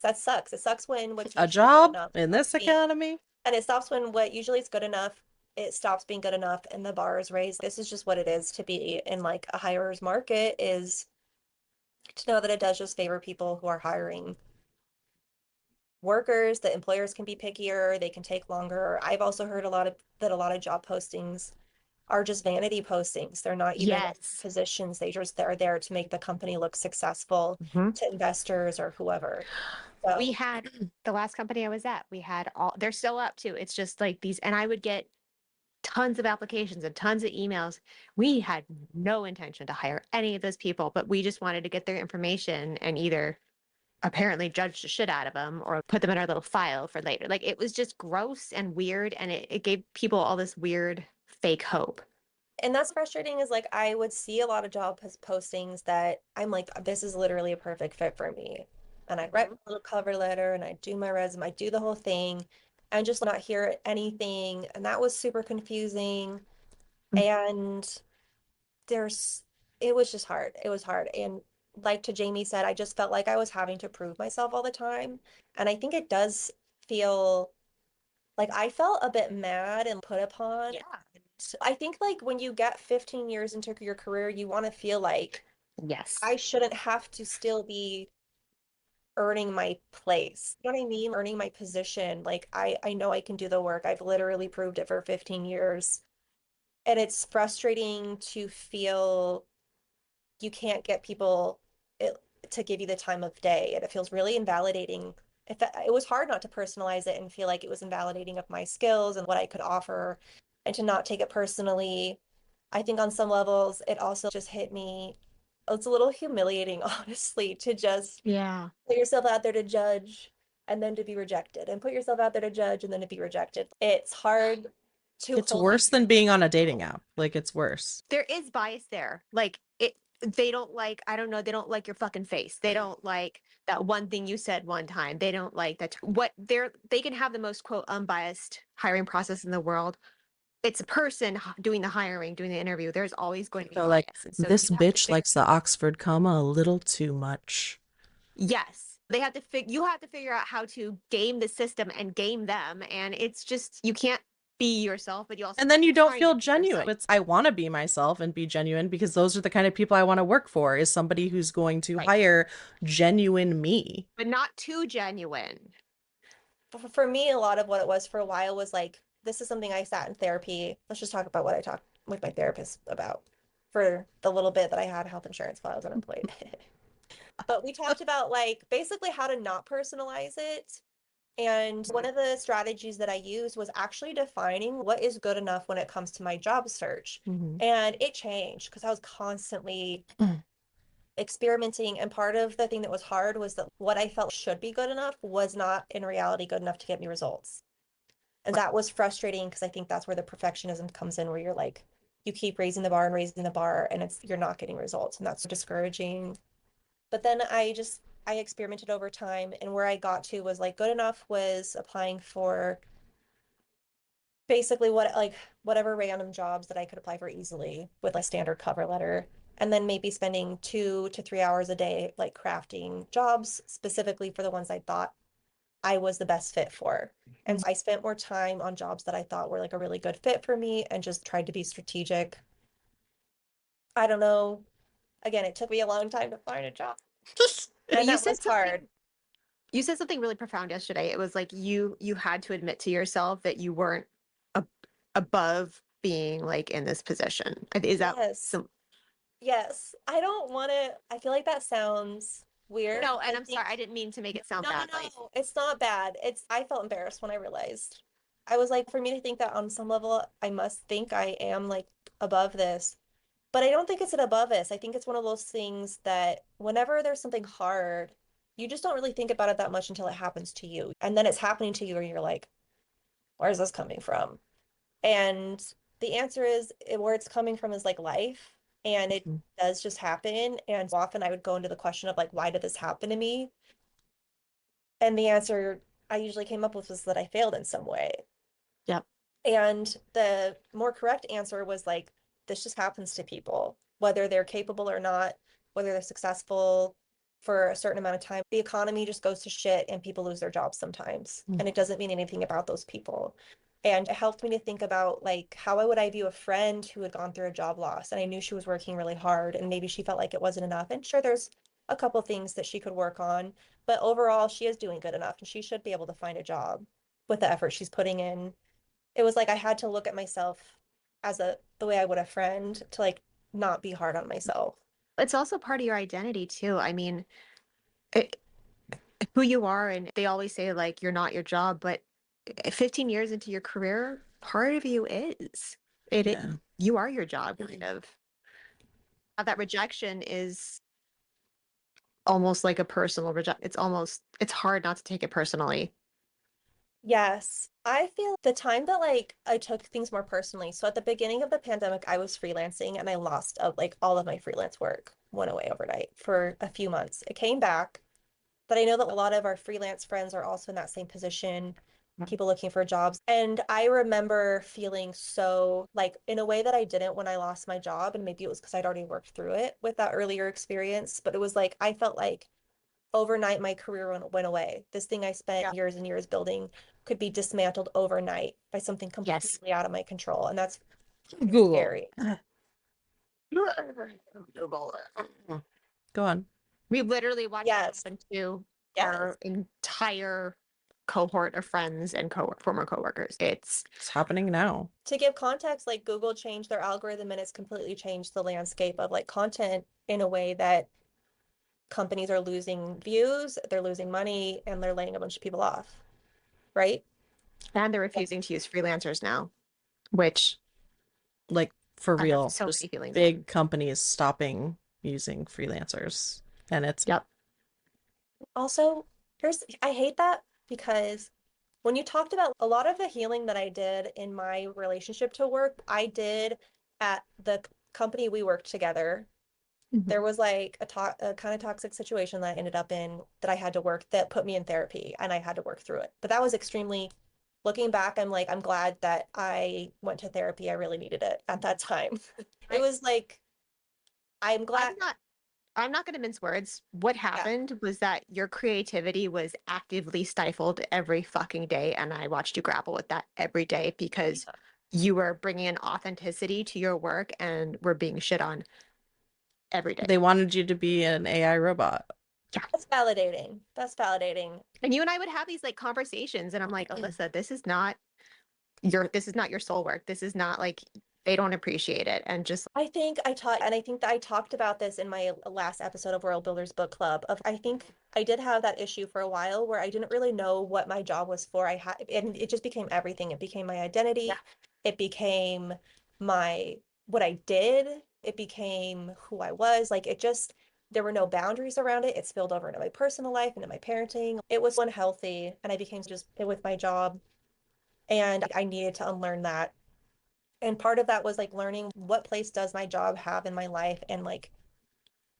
Speaker 1: that sucks. It sucks when what's
Speaker 2: A
Speaker 1: usually good
Speaker 2: job
Speaker 1: enough
Speaker 2: in
Speaker 1: stops
Speaker 2: this
Speaker 1: being,
Speaker 2: economy?
Speaker 1: and it stops when what usually is good enough, it stops being good enough and the bar is raised. This is just what it is to be in like a hirer's market, is to know that it does just favor people who are hiring workers, that employers can be pickier, they can take longer. I've also heard a lot of job postings are just vanity postings. They're not even
Speaker 3: Yes.
Speaker 1: positions. They're there to make the company look successful
Speaker 3: Mhm.
Speaker 1: to investors or whoever.
Speaker 3: We
Speaker 1: So
Speaker 3: had the last company I was at, we had all, they're still up too. It's just like these, and I would get tons of applications and tons of emails. We had no intention to hire any of those people, but we just wanted to get their information and either apparently judge the shit out of them or put them in our little file for later. Like it was just gross and weird. And it gave people all this weird fake hope.
Speaker 1: and that's frustrating, is like I would see a lot of postings that I'm like, this is literally a perfect fit for me. And I write
Speaker 3: Mhm.
Speaker 1: a little cover letter and I do my resume, I do the whole thing and just not hear anything. And that was super confusing. And there's, it was just hard. It was hard. And like to Jamie said, I just felt like I was having to prove myself all the time. And I think it does feel like I felt a bit mad and put upon.
Speaker 3: Yeah.
Speaker 1: I think like when you get 15 years into your career, you want to feel like
Speaker 3: Yes.
Speaker 1: I shouldn't have to still be earning my place. You know what I mean? Earning my position. Like I know I can do the work. I've literally proved it for 15 years. And it's frustrating to feel you can't get people it, to give you the time of day. And it feels really invalidating. It was hard not to personalize it and feel like it was invalidating of my skills and what I could offer and to not take it personally. I think on some levels, it also just hit me. It's a little humiliating, honestly, to just
Speaker 3: Yeah.
Speaker 1: put yourself out there to judge and then to be rejected and put yourself out there to judge and then to be rejected. It's hard to
Speaker 2: It's
Speaker 1: hold
Speaker 2: worse than being on a dating app. Like, it's worse.
Speaker 3: There is bias there. Like they don't like, I don't know, they don't like your fucking face. They don't like that one thing you said one time. They don't like that. What they can have the most quote unbiased hiring process in the world. It's a person doing the hiring, doing the interview. There's always going to be
Speaker 2: So, like,
Speaker 3: bias. And so
Speaker 2: this
Speaker 3: you have to
Speaker 2: bitch
Speaker 3: figure,
Speaker 2: likes the Oxford comma a little too much.
Speaker 3: yes, they have to you have to figure out how to game the system and game them. And it's just, you can't be yourself, but you also
Speaker 2: And then you don't
Speaker 3: trying to
Speaker 2: feel
Speaker 3: be
Speaker 2: genuine.
Speaker 3: yourself.
Speaker 2: I want to be myself and be genuine because those are the kind of people I want to work for, is somebody who's going to
Speaker 3: Right.
Speaker 2: hire genuine me.
Speaker 3: But not too genuine.
Speaker 1: for me, a lot of what it was for a while was like, this is something I sat in therapy. Let's just talk about what I talked with my therapist about for the little bit that I had health insurance while I was unemployed. But we talked about like basically how to not personalize it. And one of the strategies that I used was actually defining what is good enough when it comes to my job search.
Speaker 2: Mhm.
Speaker 1: And it changed because I was constantly experimenting. And part of the thing that was hard was that what I felt should be good enough was not in reality good enough to get me results. And that was frustrating because I think that's where the perfectionism comes in, where you're like, you keep raising the bar and raising the bar, and you're not getting results, and that's discouraging. But then I experimented over time, and where I got to was like good enough was applying for basically whatever random jobs that I could apply for easily with a standard cover letter. And then maybe spending 2 to 3 hours a day like crafting jobs specifically for the ones I thought I was the best fit for. And so I spent more time on jobs that I thought were like a really good fit for me and just tried to be strategic. I don't know. Again, it took me a long time to find a job.
Speaker 3: But
Speaker 1: And that was hard.
Speaker 3: you said something really profound yesterday. It was like you had to admit to yourself that you weren't ab above being like in this position. Is that
Speaker 1: Yes.
Speaker 3: some
Speaker 1: Yes. I don't want to, I feel like that sounds weird.
Speaker 3: no, and
Speaker 1: I
Speaker 3: I'm
Speaker 1: think
Speaker 3: sorry, I didn't mean to make it sound
Speaker 1: no, no,
Speaker 3: bad. Like,
Speaker 1: no. It's not bad. I felt embarrassed when I realized. I was like, for me to think that on some level, I must think I am like above this. But I don't think it's an above us. I think it's one of those things that whenever there's something hard, you just don't really think about it that much until it happens to you. And then it's happening to you, and you're like, where's this coming from? And the answer is where it's coming from is like life. And it
Speaker 2: Mhm.
Speaker 1: does just happen. And often I would go into the question of like, why did this happen to me? And the answer I usually came up with was that I failed in some way.
Speaker 3: yep.
Speaker 1: And the more correct answer was like, this just happens to people, whether they're capable or not, whether they're successful for a certain amount of time. The economy just goes to shit and people lose their jobs sometimes. And it doesn't mean anything about those people. And it helped me to think about like, how would I view a friend who had gone through a job loss? And I knew she was working really hard and maybe she felt like it wasn't enough. And sure, there's a couple things that she could work on, but overall, she is doing good enough and she should be able to find a job with the effort she's putting in. It was like I had to look at myself as the way I would a friend to like not be hard on myself.
Speaker 3: It's also part of your identity too. I mean, it, who you are, and they always say like you're not your job, but 15 years into your career, part of you is.
Speaker 2: Yeah.
Speaker 3: You are your job, kind of. That rejection is almost like a personal reject. It's hard not to take it personally.
Speaker 1: Yes, I feel the time that like I took things more personally. So at the beginning of the pandemic, I was freelancing and I lost like all of my freelance work went away overnight for a few months. It came back, but I know that a lot of our freelance friends are also in that same position, people looking for jobs. And I remember feeling so like in a way that I didn't when I lost my job. And maybe it was because I'd already worked through it with that earlier experience, but it was like I felt like overnight my career went away. This thing I spent
Speaker 3: Yeah.
Speaker 1: years and years building could be dismantled overnight by something
Speaker 3: Yes.
Speaker 1: completely out of my control. And that's
Speaker 2: Google.
Speaker 1: scary.
Speaker 2: Go on.
Speaker 3: We literally watched that
Speaker 1: Yes.
Speaker 3: happen too. our entire cohort of friends and former coworkers.
Speaker 2: It's happening now.
Speaker 1: To give context, like Google changed their algorithm and it's completely changed the landscape of like content in a way that companies are losing views, they're losing money, and they're laying a bunch of people off, right?
Speaker 3: And they're refusing to use freelancers now, which
Speaker 2: Like for
Speaker 3: I have
Speaker 2: real,
Speaker 3: so
Speaker 2: just
Speaker 3: many feelings
Speaker 2: big
Speaker 3: on.
Speaker 2: companies stopping using freelancers. And it's
Speaker 3: Yep.
Speaker 1: Also, I hate that because when you talked about a lot of the healing that I did in my relationship to work, I did at the company we worked together. There was like a kind of toxic situation that I ended up in that I had to work that put me in therapy and I had to work through it. But that was extremely, looking back, I'm like, I'm glad that I went to therapy. I really needed it at that time. It was like, I'm glad.
Speaker 3: I'm not going to mince words. What happened was that your creativity was actively stifled every fucking day. And I watched you grapple with that every day because you were bringing an authenticity to your work and were being shit on every day.
Speaker 2: They wanted you to be an AI robot.
Speaker 3: Yeah.
Speaker 1: That's validating. That's validating.
Speaker 3: And you and I would have these like conversations and I'm like, Elyssa, this is not your soul work. This is not like they don't appreciate it. And just
Speaker 1: I think that I talked about this in my last episode of World Builders Book Club. I think I did have that issue for a while where I didn't really know what my job was for. And it just became everything. It became my identity.
Speaker 3: Yeah.
Speaker 1: It became what I did. It became who I was. There were no boundaries around it. It spilled over into my personal life, into my parenting. It was unhealthy, and I became just with my job. And I needed to unlearn that. And part of that was like learning what place does my job have in my life, and like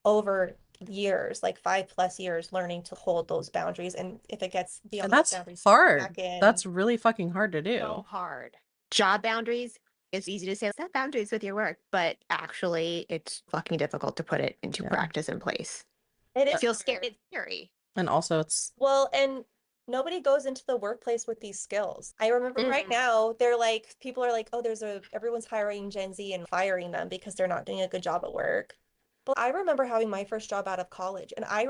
Speaker 1: over years, like 5+ years, learning to hold those boundaries. And if it gets beyond
Speaker 2: And
Speaker 1: those
Speaker 2: that's
Speaker 1: boundaries,
Speaker 2: hard.
Speaker 1: back in.
Speaker 2: That's really fucking hard to do.
Speaker 3: So hard. Job boundaries, it's easy to say set boundaries with your work, but actually it's fucking difficult to put it into practice in place.
Speaker 1: It
Speaker 3: feels scary. It's scary.
Speaker 2: And also it's
Speaker 1: Well, and nobody goes into the workplace with these skills. I remember right now, they're like, people are like, oh, everyone's hiring Gen Z and firing them because they're not doing a good job at work. But I remember having my first job out of college, and I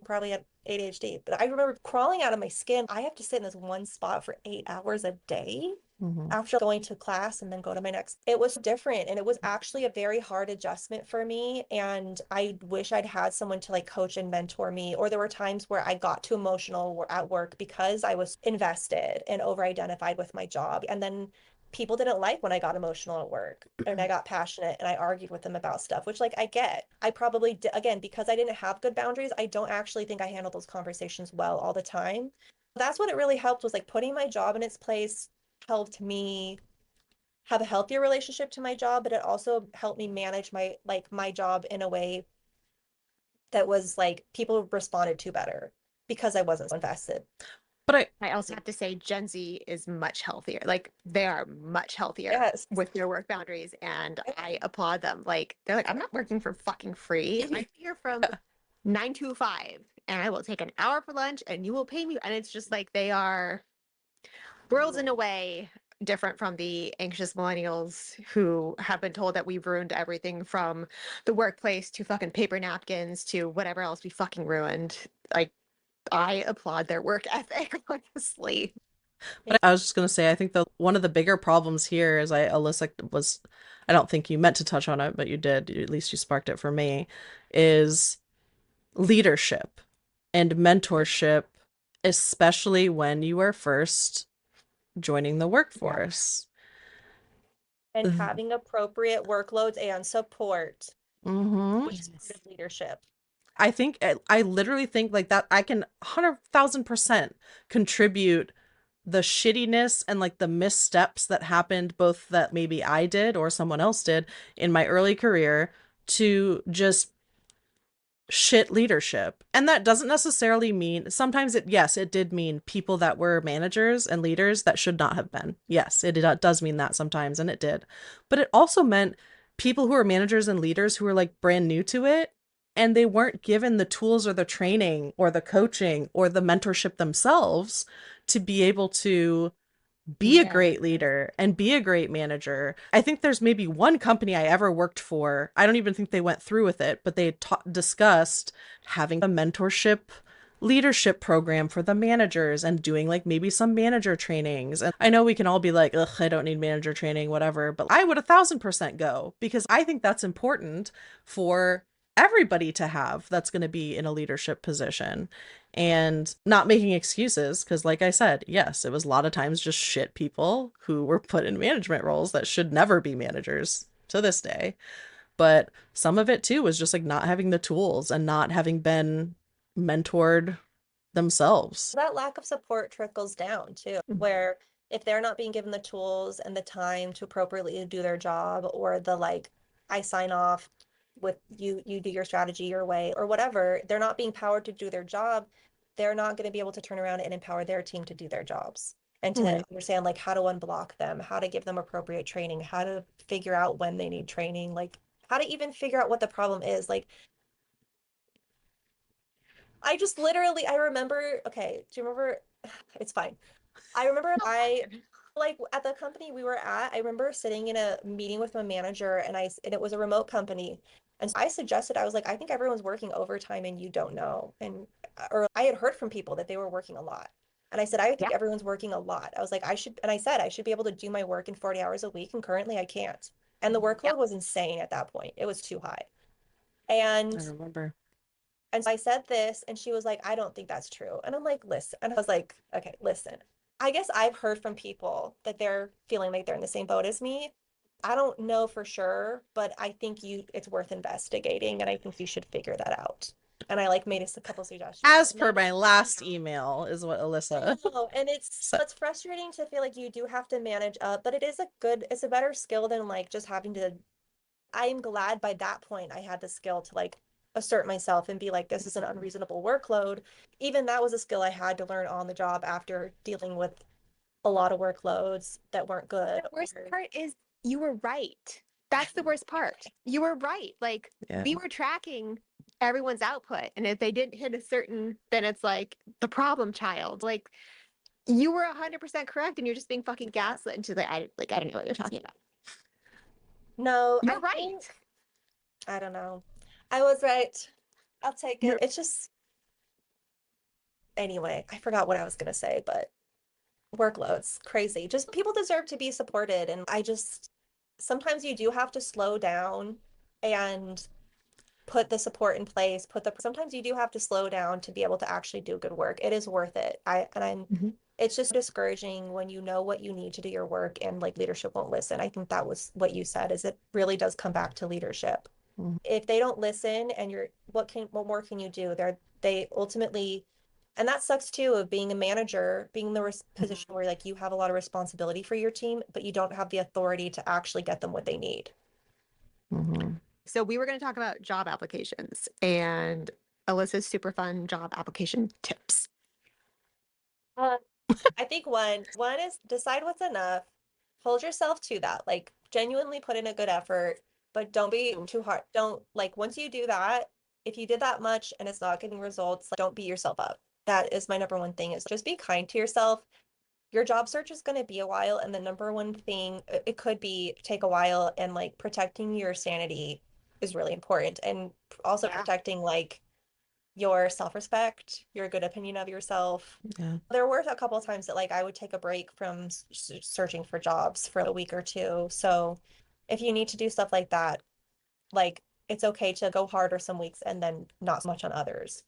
Speaker 1: probably had ADHD, but I remember crawling out of my skin. I have to sit in this one spot for 8 hours a day after going to class and then go to my next. It was different, and it was actually a very hard adjustment for me. And I wish I'd had someone to like coach and mentor me. Or there were times where I got too emotional at work because I was invested and over-identified with my job. And then people didn't like when I got emotional at work and I got passionate and I argued with them about stuff, which like I get. I probably did, again, because I didn't have good boundaries, I don't actually think I handled those conversations well all the time. That's what it really helped, was like putting my job in its place helped me have a healthier relationship to my job, but it also helped me manage my job in a way that was like people responded to better because I wasn't so invested.
Speaker 2: But
Speaker 3: I also have to say Gen Z is much healthier. Like they are much healthier
Speaker 1: Yes.
Speaker 3: with their work boundaries and I applaud them. Like they're like, I'm not working for fucking free. I'm here from 9 to 5 and I will take an hour for lunch and you will pay me. And it's just like they are worlds in a way different from the anxious millennials who have been told that we've ruined everything from the workplace to fucking paper napkins to whatever else we fucking ruined. Like I applaud their work ethic, honestly.
Speaker 2: But I was just gonna say, I think one of the bigger problems here is I don't think you meant to touch on it, but you did. At least you sparked it for me. Is leadership and mentorship, especially when you are first joining the workforce.
Speaker 1: And having appropriate workloads and support, which is part of leadership.
Speaker 2: I literally think like that I can 100,000% contribute the shittiness and like the missteps that happened, both that maybe I did or someone else did in my early career, to just shit leadership. And that doesn't necessarily mean, sometimes it did mean people that were managers and leaders that should not have been. Yes, it does mean that sometimes, and it did. But it also meant people who are managers and leaders who were like brand new to it, and they weren't given the tools or the training or the coaching or the mentorship themselves to be able to be a great leader and be a great manager. I think there's maybe one company I ever worked for. I don't even think they went through with it, but they discussed having a mentorship leadership program for the managers and doing like maybe some manager trainings. And I know we can all be like, ugh, I don't need manager training, whatever, but I would 1,000% go because I think that's important for everybody to have that's going to be in a leadership position and not making excuses. Because, like I said, yes, it was a lot of times just shit people who were put in management roles that should never be managers to this day. But some of it too was just like not having the tools and not having been mentored themselves.
Speaker 1: That lack of support trickles down too, where if they're not being given the tools and the time to appropriately do their job, or the like, I sign off with you, you do your strategy your way, or whatever, they're not being powered to do their job, they're not going to be able to turn around and empower their team to do their jobs and to
Speaker 2: Right.
Speaker 1: understand like how to unblock them, how to give them appropriate training, how to figure out when they need training, like how to even figure out what the problem is. Like I just literally, I remember, okay, do you remember? It's fine. I remember like at the company we were at, I remember sitting in a meeting with my manager and it was a remote company. And so I suggested, I was like, I think everyone's working overtime and you don't know. And, or I had heard from people that they were working a lot. And I said, I think everyone's working a lot. I was like, and I said, I should be able to do my work in 40 hours a week. And currently I can't. And the workload was insane at that point. It was too high.
Speaker 2: I
Speaker 1: And
Speaker 2: remember.
Speaker 1: and so I said this, and she was like, I don't think that's true. And I'm like, listen. And I was like, okay, listen. I guess I've heard from people that they're feeling like they're in the same boat as me. I don't know for sure, but I think it's worth investigating, and I think you should figure that out. And I like made us a couple suggestions.
Speaker 2: As
Speaker 1: And
Speaker 2: per
Speaker 1: then
Speaker 2: my last email, is what
Speaker 1: I
Speaker 2: Elyssa
Speaker 1: know, and
Speaker 2: said.
Speaker 1: it's frustrating to feel like you do have to manage up, but it's a better skill than like just having to. I am glad by that point I had the skill to like assert myself and be like, this is an unreasonable workload. Even that was a skill I had to learn on the job after dealing with a lot of workloads that weren't good.
Speaker 3: The worst part is you were right. That's the worst part. You were right. Like
Speaker 2: Yeah.
Speaker 3: we were tracking everyone's output. And if they didn't hit a certain, then it's like the problem child. Like you were 100% correct and you're just being fucking gaslit into I don't know what you're talking about.
Speaker 1: No,
Speaker 3: You're right.
Speaker 1: I don't know. I was right. I'll take it.
Speaker 3: You're
Speaker 1: It's just, anyway, I forgot what I was gonna say, but workloads, crazy. Just people deserve to be supported. And sometimes you do have to slow down and put the support in place, sometimes you do have to slow down to be able to actually do good work. It is worth it. It's just discouraging when you know what you need to do your work and like leadership won't listen. I think that was what you said, is it really does come back to leadership.
Speaker 2: Mhm.
Speaker 1: If they don't listen and what more can you do? They ultimately, and that sucks too, of being a manager, being in the position where like you have a lot of responsibility for your team, but you don't have the authority to actually get them what they need.
Speaker 2: Mhm.
Speaker 3: So we were going to talk about job applications and Alyssa's super fun job application tips.
Speaker 1: Uh, I think one is decide what's enough. Hold yourself to that. Like genuinely put in a good effort, but don't be too hard. Don't like once you do that, if you did that much and it's not getting results, like, don't beat yourself up. That is my number one thing, is just be kind to yourself. Your job search is going to be a while, and the number one thing, it could be take a while, and like protecting your sanity is really important, and also protecting like your self-respect, your good opinion of yourself.
Speaker 2: Yeah.
Speaker 1: There were a couple of times that like I would take a break from searching for jobs for a week or two. So if you need to do stuff like that, like it's okay to go harder some weeks and then not so much on others.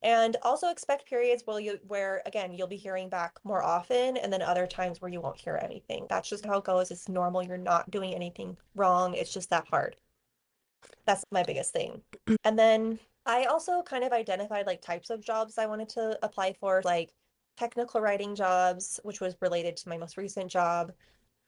Speaker 1: And also expect periods where again you'll be hearing back more often, and then other times where you won't hear anything. That's just how it goes. It's normal. You're not doing anything wrong. It's just that hard. That's my biggest thing. And then I also kind of identified like types of jobs I wanted to apply for, like technical writing jobs, which was related to my most recent job,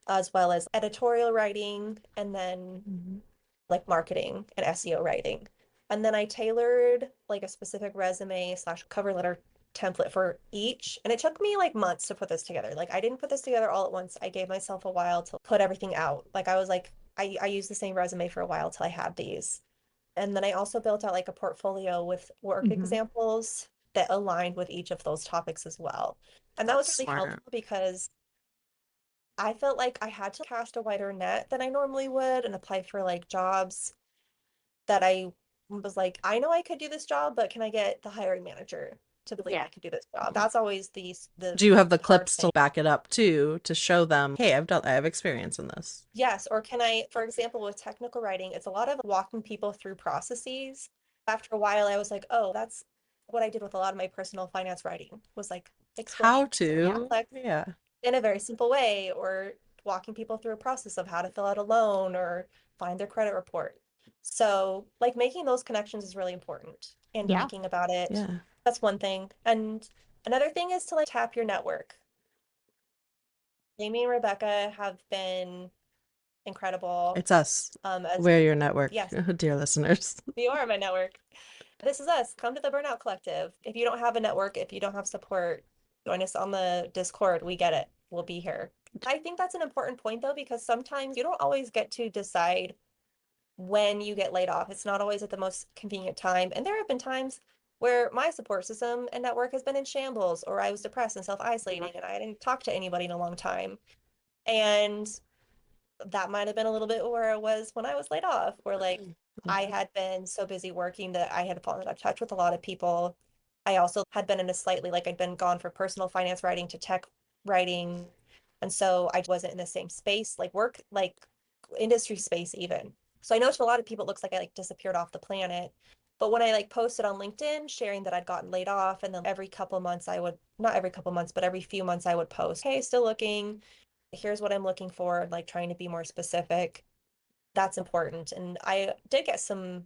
Speaker 1: as well as editorial writing, and then
Speaker 2: Mhm.
Speaker 1: like marketing and SEO writing. And then I tailored like a specific resume slash cover letter template for each. And it took me like months to put this together. Like I didn't put this together all at once. I gave myself a while to put everything out. Like I was like, I used the same resume for a while till I had these. And then I also built out like a portfolio with work examples that aligned with each of those topics as well. And that was really
Speaker 2: Smart.
Speaker 1: helpful because I felt like I had to cast a wider net than I normally would and apply for like jobs that I was like, I know I could do this job, but can I get the hiring manager? to believe I can do this job. That's always the
Speaker 2: Do you have the
Speaker 1: hard
Speaker 2: clips to
Speaker 1: thing.
Speaker 2: back it up too, to show them, hey, I have experience in this?
Speaker 1: Yes, or can I, for example, with technical writing, it's a lot of walking people through processes. After a while, I was like, oh, that's what I did with a lot of my personal finance writing was like
Speaker 2: How
Speaker 1: explaining something
Speaker 2: to?
Speaker 1: complex
Speaker 2: Yeah.
Speaker 1: in a very simple way, or walking people through a process of how to fill out a loan or find their credit report. So, like making those connections is really important and
Speaker 3: Yeah.
Speaker 1: thinking about it.
Speaker 2: Yeah.
Speaker 1: That's one thing. And another thing is to like tap your network. Amy and Rebecca have been incredible.
Speaker 2: It's us.
Speaker 1: As
Speaker 2: We're your network,
Speaker 1: yes,
Speaker 2: dear listeners.
Speaker 1: you are my network. This is us. Come to the Burnout Collective. If you don't have a network, if you don't have support, join us on the Discord. We get it. We'll be here. I think that's an important point though, because sometimes you don't always get to decide when you get laid off. It's not always at the most convenient time. And there have been times where my support system and network has been in shambles, or I was depressed and self-isolating and I didn't talk to anybody in a long time. And that might have been a little bit where it was when I was laid off, where like I had been so busy working that I had fallen out of touch with a lot of people. I also had been in a slightly like I'd been gone from personal finance writing to tech writing. And so I wasn't in the same space, like work, like industry space even. So I know to a lot of people it looks like I like disappeared off the planet. But when I like posted on LinkedIn sharing that I'd gotten laid off, and then every couple months I would, not every couple months, but every few months I would post, hey, still looking, here's what I'm looking for, like trying to be more specific. That's important. And I did get some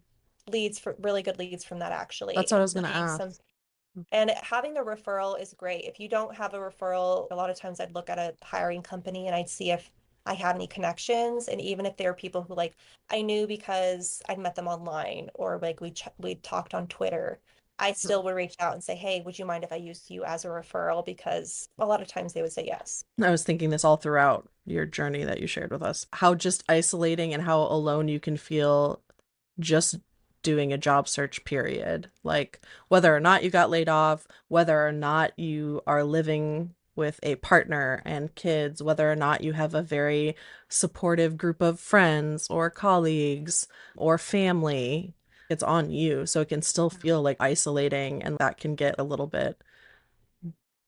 Speaker 1: leads for really good leads from that actually,
Speaker 2: That's what I
Speaker 1: and
Speaker 2: was gonna
Speaker 1: seeing
Speaker 2: ask.
Speaker 1: some, and having a referral is great. If you don't have a referral, a lot of times I'd look at a hiring company and I'd see if I had any connections. And even if they were people who like I knew because I'd met them online or like we talked on Twitter, I still would reach out and say, hey, would you mind if I used you as a referral? Because a lot of times they would say yes.
Speaker 2: I was thinking this all throughout your journey that you shared with us. How just isolating and how alone you can feel just doing a job search, period. Like whether or not you got laid off, whether or not you are living with a partner and kids, whether or not you have a very supportive group of friends or colleagues or family, it's on you. So it can still feel like isolating, and that can get a little bit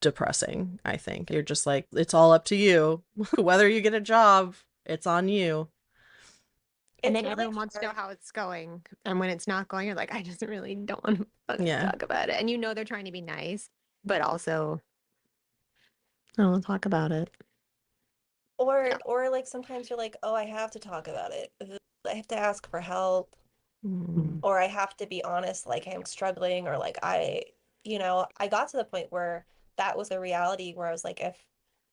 Speaker 2: depressing, I think. You're just like, it's all up to you. Whether you get a job, it's on you.
Speaker 3: And
Speaker 1: It's
Speaker 3: then
Speaker 1: really
Speaker 3: everyone wants to know
Speaker 1: hard.
Speaker 3: how it's going. And when it's not going, you're like, I just really don't want to fucking
Speaker 2: Yeah.
Speaker 3: talk about it. And you know they're trying to be nice, but also I don't want to talk about it.
Speaker 1: Or like sometimes you're like, oh, I have to talk about it. I have to ask for help,
Speaker 2: Mm.
Speaker 1: or I have to be honest, like I'm struggling, or like I got to the point where that was a reality where I was like, if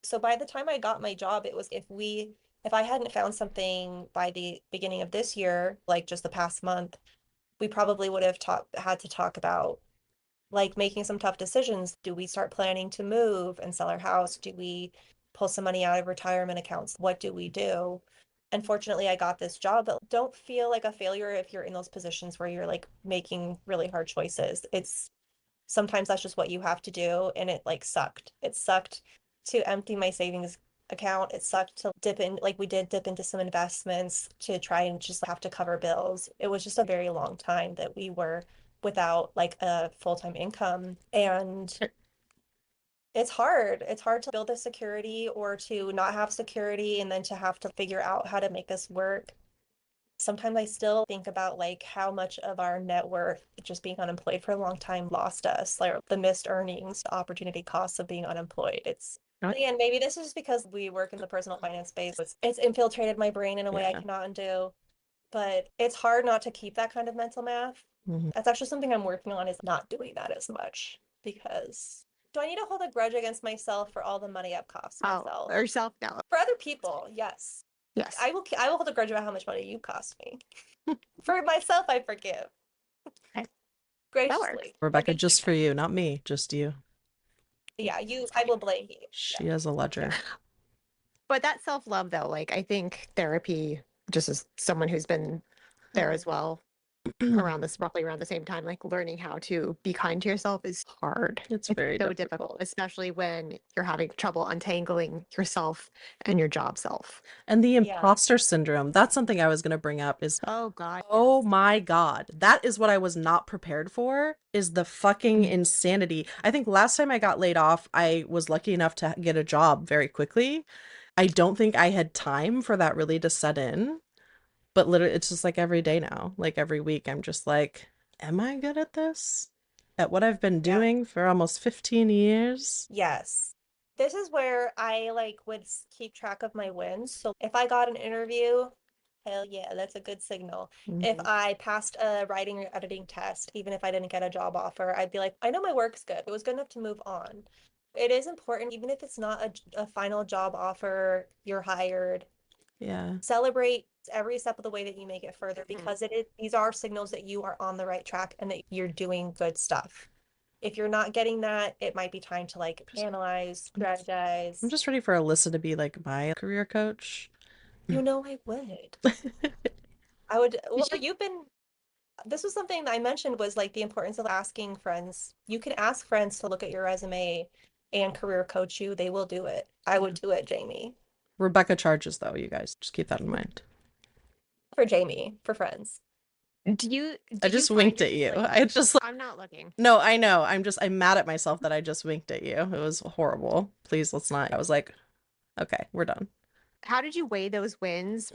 Speaker 1: so by the time I got my job, it was if I hadn't found something by the beginning of this year, like just the past month, we probably would have had to talk about like making some tough decisions. Do we start planning to move and sell our house? Do we pull some money out of retirement accounts? What do we do? Unfortunately, I got this job, but don't feel like a failure if you're in those positions where you're like making really hard choices. It's sometimes that's just what you have to do. And it like sucked. It sucked to empty my savings account. It sucked to dip in, like we did dip into some investments to try and just have to cover bills. It was just a very long time that we were without like a full-time income. And it's hard. It's hard to build a security or to not have security and then to have to figure out how to make this work. Sometimes I still think about like how much of our net worth just being unemployed for a long time lost us, like the missed earnings, the opportunity costs of being unemployed. It's again, maybe this is just because we work in the personal finance space. It's infiltrated my brain in a way I
Speaker 2: Yeah.
Speaker 1: cannot undo, but it's hard not to keep that kind of mental math.
Speaker 2: Mhm.
Speaker 1: That's actually something I'm working on is not doing that as much because do I need to hold a grudge against myself for all the money I've cost
Speaker 3: Oh,
Speaker 1: myself?
Speaker 3: or self doubt.
Speaker 1: For other people, yes.
Speaker 3: Yes.
Speaker 1: I will hold a grudge about how much money you cost me. For myself, I forgive
Speaker 3: Okay. That works.
Speaker 1: graciously.
Speaker 2: Rebecca, just for you, not me, just you.
Speaker 1: Yeah, I will blame you.
Speaker 2: She
Speaker 1: Yeah.
Speaker 2: has a ledger.
Speaker 3: But that self love, though, like I think therapy, just as someone who's been there as well, roughly around the same time, like learning how to be kind to yourself is hard.
Speaker 2: It's
Speaker 3: It's
Speaker 2: very
Speaker 3: so
Speaker 2: difficult.
Speaker 3: difficult, especially when you're having trouble untangling yourself and your job self.
Speaker 2: And the
Speaker 1: Yeah.
Speaker 2: imposter syndrome, that's something I was going to bring up is,
Speaker 3: Oh God,
Speaker 2: oh
Speaker 3: yes.
Speaker 2: my God, that is what I was not prepared for, is the fucking insanity. I think last time I got laid off, I was lucky enough to get a job very quickly. I don't think I had time for that really to set in, but literally it's just like every day now, like every week, I'm just like, am I good at this? At what I've been
Speaker 1: Yeah.
Speaker 2: doing for almost 15 years?
Speaker 1: Yes. This is where I like would keep track of my wins. So if I got an interview, hell yeah, that's a good signal. If
Speaker 2: Mhm.
Speaker 1: I passed a writing or editing test, even if I didn't get a job offer, I'd be like, I know my work's good. It was good enough to move on. It is important, even if it's not a final job offer, you're hired.
Speaker 2: Yeah.
Speaker 1: Celebrate every step of the way that you make it further
Speaker 3: Mhm.
Speaker 1: because these are signals that you are on the right track and that you're doing good stuff. If you're not getting that, it might be time to like analyze,
Speaker 2: I'm
Speaker 1: strategize.
Speaker 2: just ready for Elyssa to be like my career coach.
Speaker 1: You know, I would. I would, well,
Speaker 3: Did you
Speaker 1: this was something that I mentioned was like the importance of asking friends. You can ask friends to look at your resume and career coach you. They will do it. I would do it, Jamie.
Speaker 2: Rebecca charges though, you guys. Just keep that in mind.
Speaker 1: For Jamie, for friends.
Speaker 2: I
Speaker 3: did you
Speaker 2: just
Speaker 3: find
Speaker 2: winked
Speaker 3: your
Speaker 2: at you.
Speaker 3: like
Speaker 2: I just like,
Speaker 3: I'm not looking.
Speaker 2: no, I know. I'm mad at myself that I just winked at you. It was horrible. Please, let's not. I was like, okay, we're done.
Speaker 3: How did you weigh those wins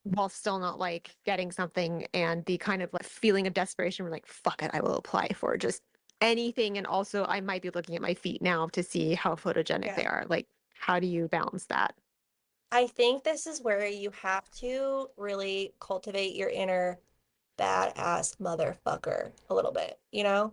Speaker 3: while still not like getting something and the kind of like feeling of desperation where like, fuck it, I will apply for just anything. And also I might be looking at my feet now to see how photogenic
Speaker 1: Yeah.
Speaker 3: they are. Like, how do you balance that?
Speaker 1: I think this is where you have to really cultivate your inner badass motherfucker a little bit, you know?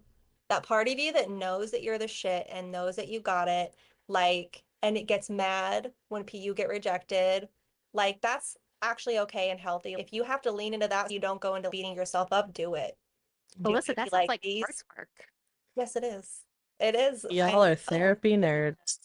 Speaker 1: That part of you that knows that you're the shit and knows that you got it, like, and it gets mad when you get rejected. Like, that's actually okay and healthy. If you have to lean into that, you don't go into beating yourself up, do it. Do
Speaker 3: Alyssa,
Speaker 1: it. Be
Speaker 3: that sounds
Speaker 1: like,
Speaker 3: like hard
Speaker 1: these,
Speaker 3: work.
Speaker 1: yes, it is. It is.
Speaker 2: Y'all are therapy nerds.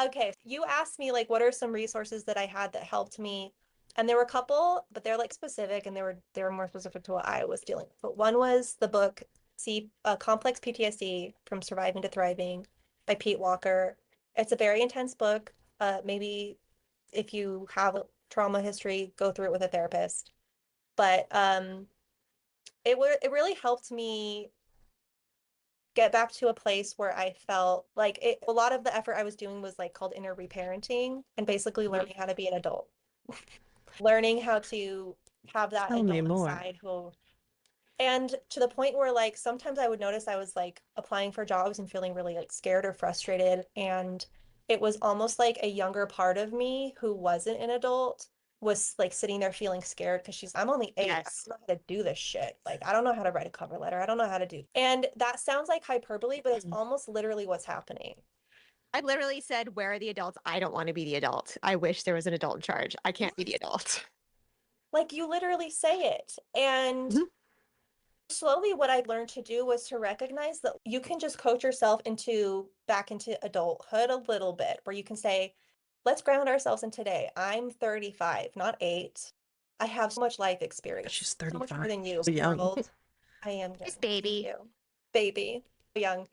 Speaker 1: Okay, you asked me like what are some resources that I had that helped me, and there were a couple, but they're like specific and they were more specific to what I was dealing with. But one was the book See Complex PTSD from Surviving to Thriving by Pete Walker. It's a very intense book. Maybe if you have a trauma history, go through it with a therapist. But it really helped me get back to a place where I felt like a lot of the effort I was doing was like called inner reparenting and basically learning how to be an adult, learning how to have that
Speaker 2: Tell me
Speaker 1: adult
Speaker 2: more.
Speaker 1: inside who, and to the point where like sometimes I would notice I was like applying for jobs and feeling really like scared or frustrated. And it was almost like a younger part of me who wasn't an adult was like sitting there feeling scared because I'm only 8. I
Speaker 3: Yes.
Speaker 1: don't know how to do this shit. Like, I don't know how to write a cover letter. I don't know how to do. And that sounds like hyperbole, but it's almost literally what's happening.
Speaker 3: I literally said, where are the adults? I don't want to be the adult. I wish there was an adult in charge. I can't be the adult.
Speaker 1: Like, you literally say it. And
Speaker 3: Mhm.
Speaker 1: slowly what I learned to do was to recognize that you can just coach yourself into back into adulthood a little bit, where you can say, let's ground ourselves in today. I'm 35, not 8. I have so much life
Speaker 2: She's
Speaker 1: experience, so much more
Speaker 2: 35.
Speaker 1: than you,
Speaker 2: So young.
Speaker 1: world. I am
Speaker 3: Nice
Speaker 1: young. Thank
Speaker 3: baby.
Speaker 1: you. Baby, young.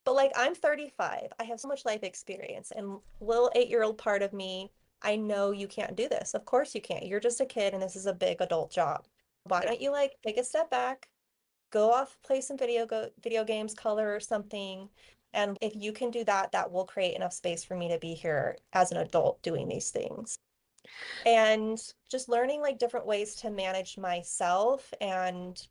Speaker 1: But like I'm 35. I have so much life experience and little 8-year-old part of me, I know you can't do this. Of course you can't. You're just a kid and this is a big adult job. Why don't you like take a step back, go off, play some video games, color or something. And if you can do that, that will create enough space for me to be here as an adult doing these things. And just learning like different ways to manage myself and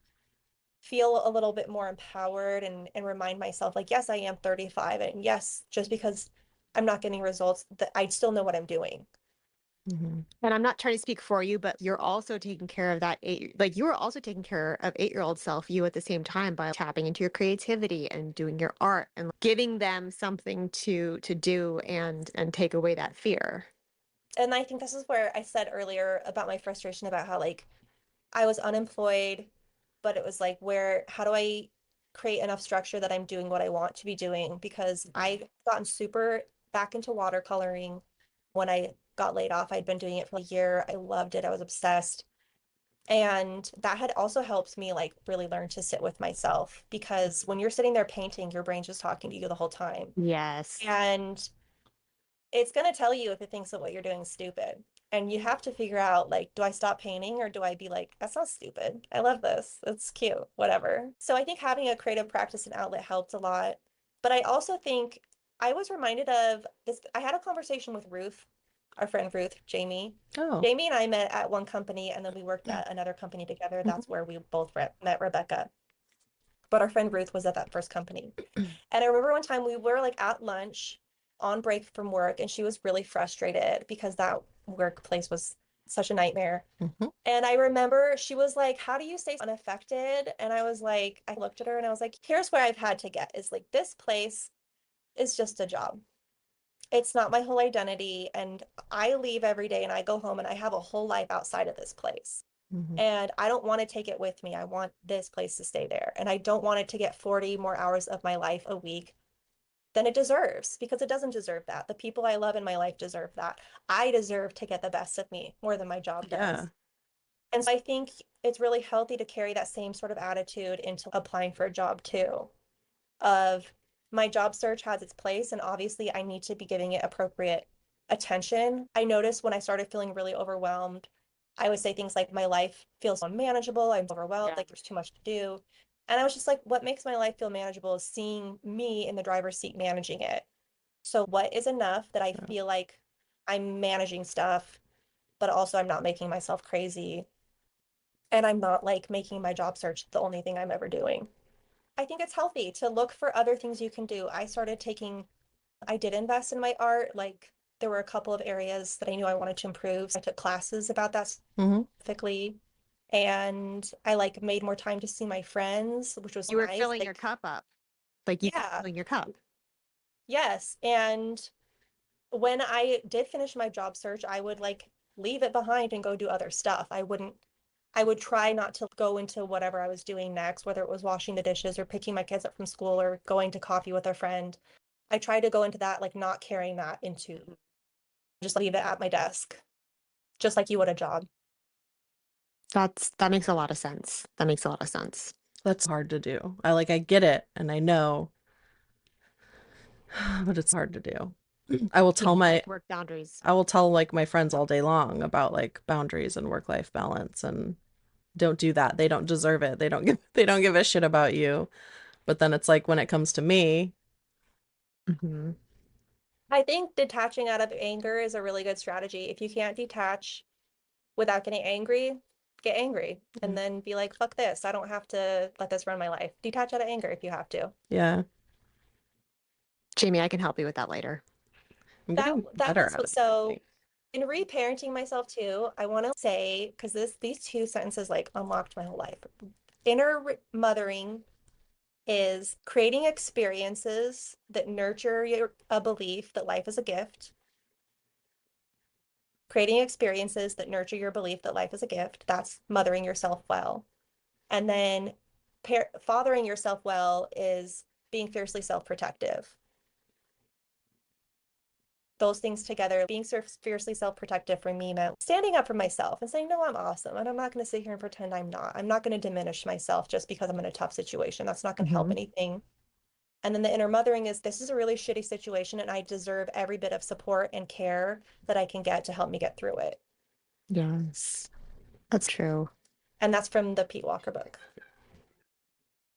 Speaker 1: feel a little bit more empowered and remind myself like, yes, I am 35. And yes, just because I'm not getting results, that I still know what I'm doing.
Speaker 2: Mhm.
Speaker 3: And I'm not trying to speak for you, but you're also taking care of that like you are also taking care of 8-year-old self, you at the same time by tapping into your creativity and doing your art and giving them something to do and take away that fear.
Speaker 1: And I think this is where I said earlier about my frustration about how like I was unemployed, but it was like, how do I create enough structure that I'm doing what I want to be doing? Because I gotten super back into watercoloring when I got laid off. I'd been doing it for a year. I loved it. I was obsessed. And that had also helped me like really learn to sit with myself, because when you're sitting there painting, your brain's just talking to you the whole time.
Speaker 3: Yes.
Speaker 1: And it's going to tell you if it thinks that what you're doing is stupid. And you have to figure out, like, do I stop painting or do I be like, that's not stupid. I love this. It's cute, whatever. So I think having a creative practice and outlet helped a lot. But I also think I was reminded of this. I had a conversation with Ruth, our friend Ruth, Jamie.
Speaker 2: Oh.
Speaker 1: Jamie and I met at one company and then we worked at another company together.
Speaker 2: Mhm.
Speaker 1: That's where we both met Rebecca. But our friend Ruth was at that first company. And I remember one time we were like at lunch on break from work, and she was really frustrated because that workplace was such a nightmare.
Speaker 2: Mhm.
Speaker 1: And I remember she was like, how do you stay unaffected? And I was like, I looked at her and I was like, here's where I've had to get is like, this place is just a job. It's not my whole identity. And I leave every day and I go home and I have a whole life outside of this place.
Speaker 2: Mhm.
Speaker 1: And I don't want to take it with me. I want this place to stay there. And I don't want it to get 40 more hours of my life a week than it deserves, because it doesn't deserve that. The people I love in my life deserve that. I deserve to get the best of me more than my job
Speaker 2: Yeah.
Speaker 1: does. And so I think it's really healthy to carry that same sort of attitude into applying for a job too, of my job search has its place and obviously I need to be giving it appropriate attention. I noticed when I started feeling really overwhelmed, I would say things like my life feels unmanageable, I'm overwhelmed,
Speaker 3: Yeah.
Speaker 1: like there's too much to do. And I was just like, what makes my life feel manageable is seeing me in the driver's seat managing it. So what is enough that I
Speaker 2: Yeah.
Speaker 1: feel like I'm managing stuff, but also I'm not making myself crazy and I'm not like making my job search the only thing I'm ever doing. I think it's healthy to look for other things you can do. I did invest in my art. Like there were a couple of areas that I knew I wanted to improve. So I took classes about that
Speaker 2: Mhm.
Speaker 1: specifically. And I like made more time to see my friends, which was
Speaker 3: You were
Speaker 1: nice.
Speaker 3: filling your
Speaker 1: Like,
Speaker 3: cup up. Like you kept
Speaker 1: yeah,
Speaker 3: filling your cup.
Speaker 1: yes. And when I did finish my job search, I would like leave it behind and go do other stuff. I would try not to go into whatever I was doing next, whether it was washing the dishes or picking my kids up from school or going to coffee with a friend. I tried to go into that, like not carrying that into, just leave it at my desk, just like you would a job.
Speaker 3: That makes a lot of sense. That makes a lot of sense.
Speaker 2: That's hard to do. I get it and I know, but it's hard to do. I will tell
Speaker 3: Yeah,
Speaker 2: my
Speaker 3: like work boundaries.
Speaker 2: I will tell like my friends all day long about like boundaries and work-life balance and don't do that. They don't deserve it. They don't give a shit about you. But then it's like when it comes to me,
Speaker 3: Hmm.
Speaker 1: I think detaching out of anger is a really good strategy. If you can't detach without getting angry, get angry and then be like, fuck this. I don't have to let this run my life. Detach out of anger if you have to.
Speaker 2: yeah,
Speaker 3: Jamie, I can help you with that later.
Speaker 2: I'm
Speaker 1: That
Speaker 2: getting
Speaker 1: that
Speaker 2: better
Speaker 1: was
Speaker 2: at
Speaker 1: what,
Speaker 2: it, I
Speaker 1: so
Speaker 2: think.
Speaker 1: in reparenting myself too, I want to say, because these two sentences like unlocked my whole life. Mothering is creating experiences that nurture a belief that life is a gift. Creating experiences that nurture your belief that life is a gift. That's mothering yourself well. And then fathering yourself well is being fiercely self-protective. Those things together, being fiercely self-protective for me meant standing up for myself and saying, no, I'm awesome. And I'm not going to sit here and pretend I'm not. I'm not going to diminish myself just because I'm in a tough situation. That's not going to help
Speaker 3: Hmm.
Speaker 1: anything. And then the inner mothering is, this is a really shitty situation and I deserve every bit of support and care that I can get to help me get through it.
Speaker 3: Yes, that's true.
Speaker 1: And that's from the Pete Walker book.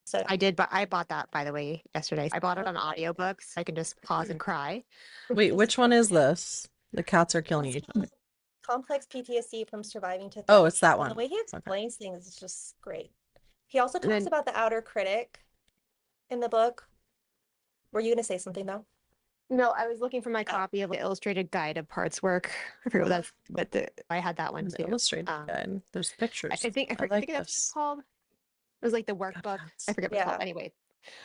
Speaker 1: So
Speaker 3: I did, but I bought that by the way yesterday. I bought it on audiobook so I can just pause and cry.
Speaker 2: Wait, which one is this? The cats are killing each other.
Speaker 1: complex PTSD from surviving to
Speaker 2: Oh, it's
Speaker 1: thriving.
Speaker 2: that
Speaker 1: And the
Speaker 2: one.
Speaker 1: way he
Speaker 2: Okay.
Speaker 1: explains things is just great. He also
Speaker 3: And
Speaker 1: talks
Speaker 3: then
Speaker 1: about the outer critic in the book. Were you going to say something though?
Speaker 3: no, I was looking for my
Speaker 1: Oh,
Speaker 3: copy of the illustrated guide of parts work. I forget what that's, but I had that one
Speaker 2: An
Speaker 3: too.
Speaker 2: illustrated guide. There's
Speaker 3: I
Speaker 2: pictures.
Speaker 3: think
Speaker 2: I
Speaker 3: I
Speaker 2: like
Speaker 3: think that's what it's
Speaker 2: this.
Speaker 3: called. It was like the
Speaker 2: God,
Speaker 3: workbook. I
Speaker 2: cats.
Speaker 3: forget what it's called.
Speaker 1: yeah.
Speaker 3: Anyway,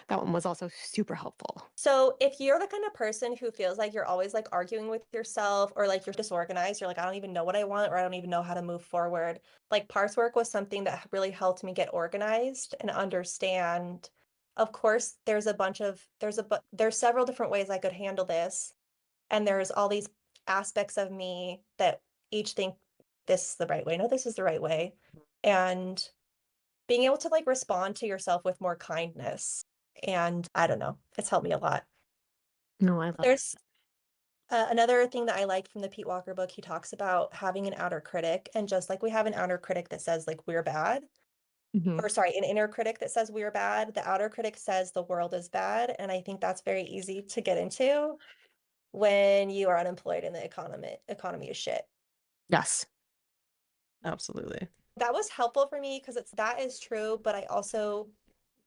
Speaker 3: that one was also super helpful.
Speaker 1: So if you're the kind of person who feels like you're always like arguing with yourself or like you're disorganized, you're like, I don't even know what I want or I don't even know how to move forward. Like parts work was something that really helped me get organized and understand. Of course, there's several different ways I could handle this. And there's all these aspects of me that each think this is the right way. No, this is the right way. and being able to like respond to yourself with more kindness. And I don't know, it's helped me a lot.
Speaker 3: No, I love
Speaker 1: There's another thing that I liked from the Pete Walker book. He talks about having an outer critic, and just like we have an outer critic that says like we're bad,
Speaker 3: it.
Speaker 1: or sorry, an inner critic that says we're bad, the outer critic says the world is bad. And I think that's very easy to get into when you are unemployed and the economy is shit.
Speaker 3: Yes.
Speaker 2: Absolutely.
Speaker 1: That was helpful for me because that is true, but I also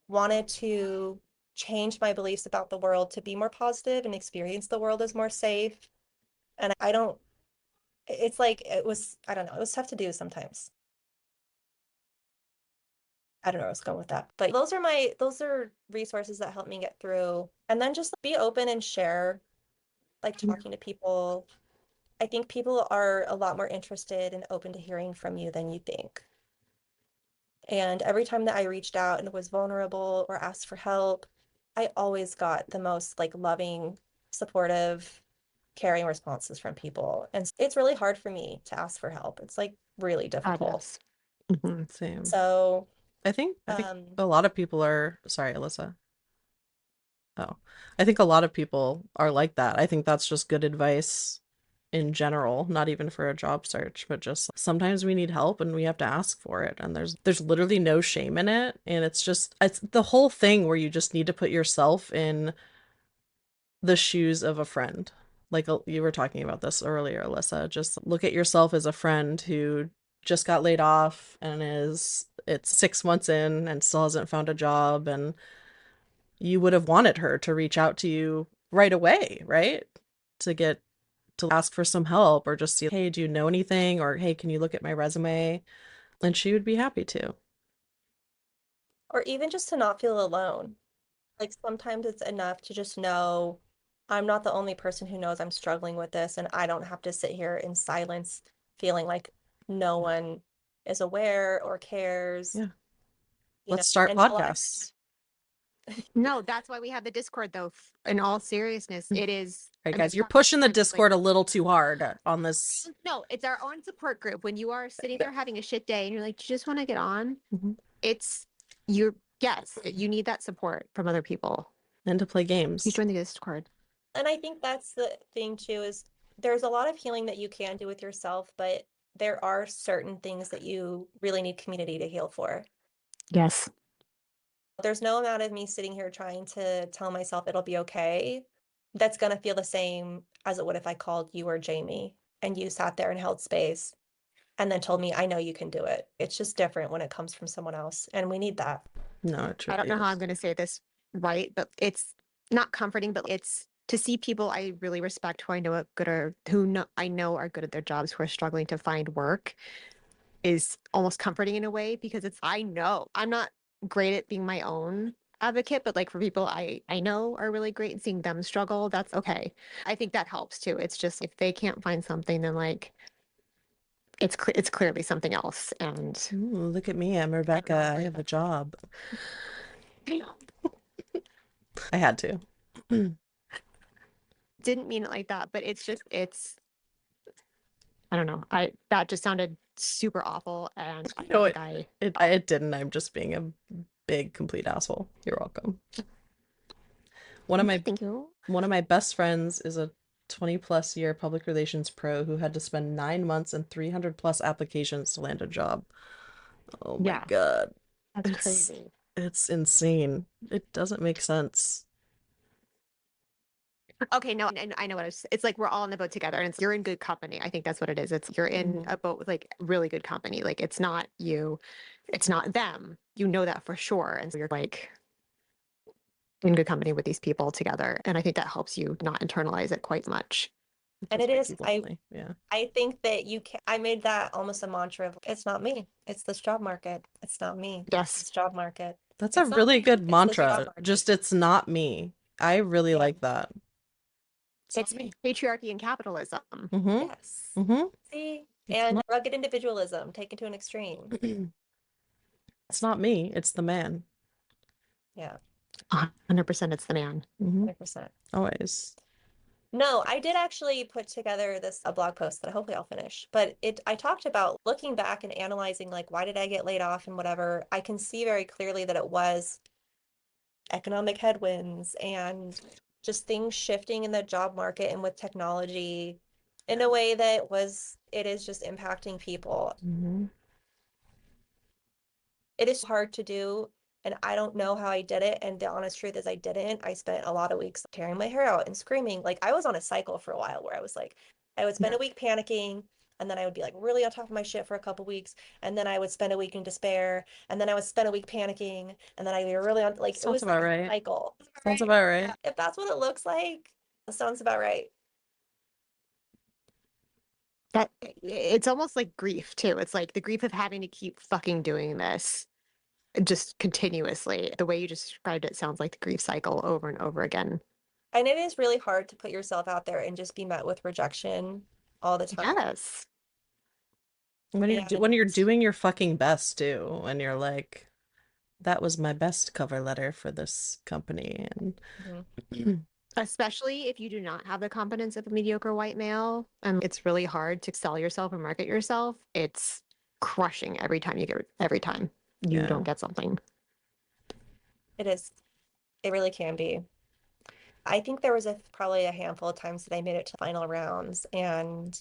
Speaker 1: wanted to change my beliefs about the world to be more positive and experience the world as more safe. And I don't, it's like, I don't know, it was tough to do sometimes. I don't know where I was going with that. But those are resources that help me get through. And then just be open and share, like talking to people. I think people are a lot more interested and open to hearing from you than you think. And every time that I reached out and was vulnerable or asked for help, I always got the most like loving, supportive, caring responses from people. And it's really hard for me to ask for help. It's like really difficult.
Speaker 3: Yes. Hmm.
Speaker 2: Same.
Speaker 1: So,
Speaker 2: I think a lot of people are, sorry, Alyssa. Oh, I think a lot of people are like that. I think that's just good advice in general, not even for a job search, but just sometimes we need help and we have to ask for it. And there's literally no shame in it. And it's the whole thing where you just need to put yourself in the shoes of a friend. Like you were talking about this earlier, Alyssa. Just look at yourself as a friend who just got laid off and it's 6 months in and still hasn't found a job, and you would have wanted her to reach out to you right away, right? To ask for some help or just see, hey, do you know anything? Or hey, can you look at my resume? And she would be happy to.
Speaker 1: or even just to not feel alone. Like sometimes it's enough to just know I'm not the only person who knows I'm struggling with this, and I don't have to sit here in silence feeling like no one is aware or cares,
Speaker 2: Yeah. Let's start
Speaker 1: until I
Speaker 2: podcasts.
Speaker 3: No, that's why we have the Discord, though. In all seriousness,
Speaker 2: Mm.
Speaker 3: it is.
Speaker 2: Right,
Speaker 3: I mean,
Speaker 2: guys,
Speaker 3: it's
Speaker 2: you're
Speaker 3: not the
Speaker 2: pushing the
Speaker 3: Discord, it's like
Speaker 2: Discord a little too hard on this.
Speaker 3: no, it's our own support group. When you are sitting there having a shit day and you're like, you just want to get on,
Speaker 2: Mhm.
Speaker 3: it's you're yes, you need that support from other people.
Speaker 2: And to play
Speaker 3: Please
Speaker 2: games.
Speaker 3: join the Discord.
Speaker 1: And I think that's the thing too, is there's a lot of healing that you can do with yourself, but there are certain things that you really need community to heal for.
Speaker 3: Yes.
Speaker 1: There's no amount of me sitting here trying to tell myself it'll be okay that's going to feel the same as it would if I called you or Jamie and you sat there and held space and then told me, I know you can do it. It's just different when it comes from someone else, and we need that.
Speaker 2: No, it
Speaker 3: I
Speaker 2: truly
Speaker 3: don't know how I'm
Speaker 2: is.
Speaker 3: going to say this right, but it's not comforting, but it's to see people I really respect who I know are good or who know I know are good at their jobs who are struggling to find work is almost comforting in a way because it's I know I'm not great at being my own advocate, but like for people I know are really great and seeing them struggle, that's okay. I think that helps too. It's just if they can't find something, then like it's clearly something else. And
Speaker 2: Ooh, look at me. I'm Rebecca. I have a job. I had to.
Speaker 3: didn't mean it like that, but it's just I don't know. I that just sounded super awful, and I don't
Speaker 2: No,
Speaker 3: think
Speaker 2: it didn't. I'm just being a big complete asshole. You're welcome. One of my
Speaker 3: thank you.
Speaker 2: one of my best friends is a 20 plus year public relations pro who had to spend 9 months and 300 plus applications to land a job. Oh my
Speaker 3: Yeah,
Speaker 2: God.
Speaker 3: that's
Speaker 2: It's
Speaker 3: crazy.
Speaker 2: it's insane. It doesn't make sense.
Speaker 3: Okay, no, and I know what it's like. We're all in the boat together, and you're in good company. I think that's what it is. It's you're in
Speaker 1: Mhm.
Speaker 3: a boat with like really good company. Like it's not you, it's not them. You know that for sure, and so you're like in good company with these people together, and I think that helps you not internalize it quite much.
Speaker 2: It
Speaker 1: And
Speaker 2: just
Speaker 1: it
Speaker 2: makes
Speaker 1: is,
Speaker 2: you lonely. Yeah.
Speaker 1: I think that you can, I made that almost a mantra of it's not me, it's this job market. It's not me, it's
Speaker 3: Yes,
Speaker 1: this job market.
Speaker 2: That's a
Speaker 1: It's not
Speaker 2: really
Speaker 1: me,
Speaker 2: good
Speaker 1: it's this job
Speaker 2: mantra.
Speaker 1: market.
Speaker 2: Just it's not me. I really
Speaker 1: Yeah.
Speaker 2: like that. It's not
Speaker 3: it's
Speaker 2: me.
Speaker 3: patriarchy and capitalism.
Speaker 2: Mm-hmm.
Speaker 1: Yes.
Speaker 2: Mm-hmm.
Speaker 1: See?
Speaker 2: It's
Speaker 1: And
Speaker 2: not
Speaker 1: rugged individualism taken to an extreme.
Speaker 2: it's not me, it's the man.
Speaker 1: Yeah,
Speaker 3: 100%, it's the man.
Speaker 2: Mm-hmm.
Speaker 1: 100%.
Speaker 2: Always.
Speaker 1: No, I did actually put together a blog post that hopefully I'll finish. But I talked about looking back and analyzing like why did I get laid off and whatever. I can see very clearly that it was economic headwinds and just things shifting in the job market and with technology in a way that it is just impacting people.
Speaker 2: Mm-hmm.
Speaker 1: It is hard to do, and I don't know how I did it. And the honest truth is I didn't. I spent a lot of weeks tearing my hair out and screaming. Like I was on a cycle for a while where I was like, I would spend
Speaker 3: Yeah.
Speaker 1: a week panicking, and then I would be like really on top of my shit for a couple weeks, and then I would spend a week in despair, and then I would spend a week panicking, and then I'd be really on like it
Speaker 2: Sounds
Speaker 1: was like
Speaker 2: about
Speaker 1: a
Speaker 2: right.
Speaker 1: cycle.
Speaker 2: Sounds about right.
Speaker 1: If that's what it looks like, that sounds about right.
Speaker 3: That it's almost like grief too. It's like the grief of having to keep fucking doing this just continuously. The way you just described it sounds like the grief cycle over and over again.
Speaker 1: And it is really hard to put yourself out there and just be met with rejection all the time.
Speaker 3: Yes.
Speaker 2: When you're
Speaker 1: And
Speaker 2: doing your fucking best too, and you're like, that was my best cover letter for this company, and
Speaker 3: Especially if you do not have the competence of a mediocre white male, and it's really hard to sell yourself and market yourself. It's crushing every time you
Speaker 2: yeah.
Speaker 3: don't get something.
Speaker 1: it is, it really can be. I think there was probably a handful of times that I made it to final rounds, and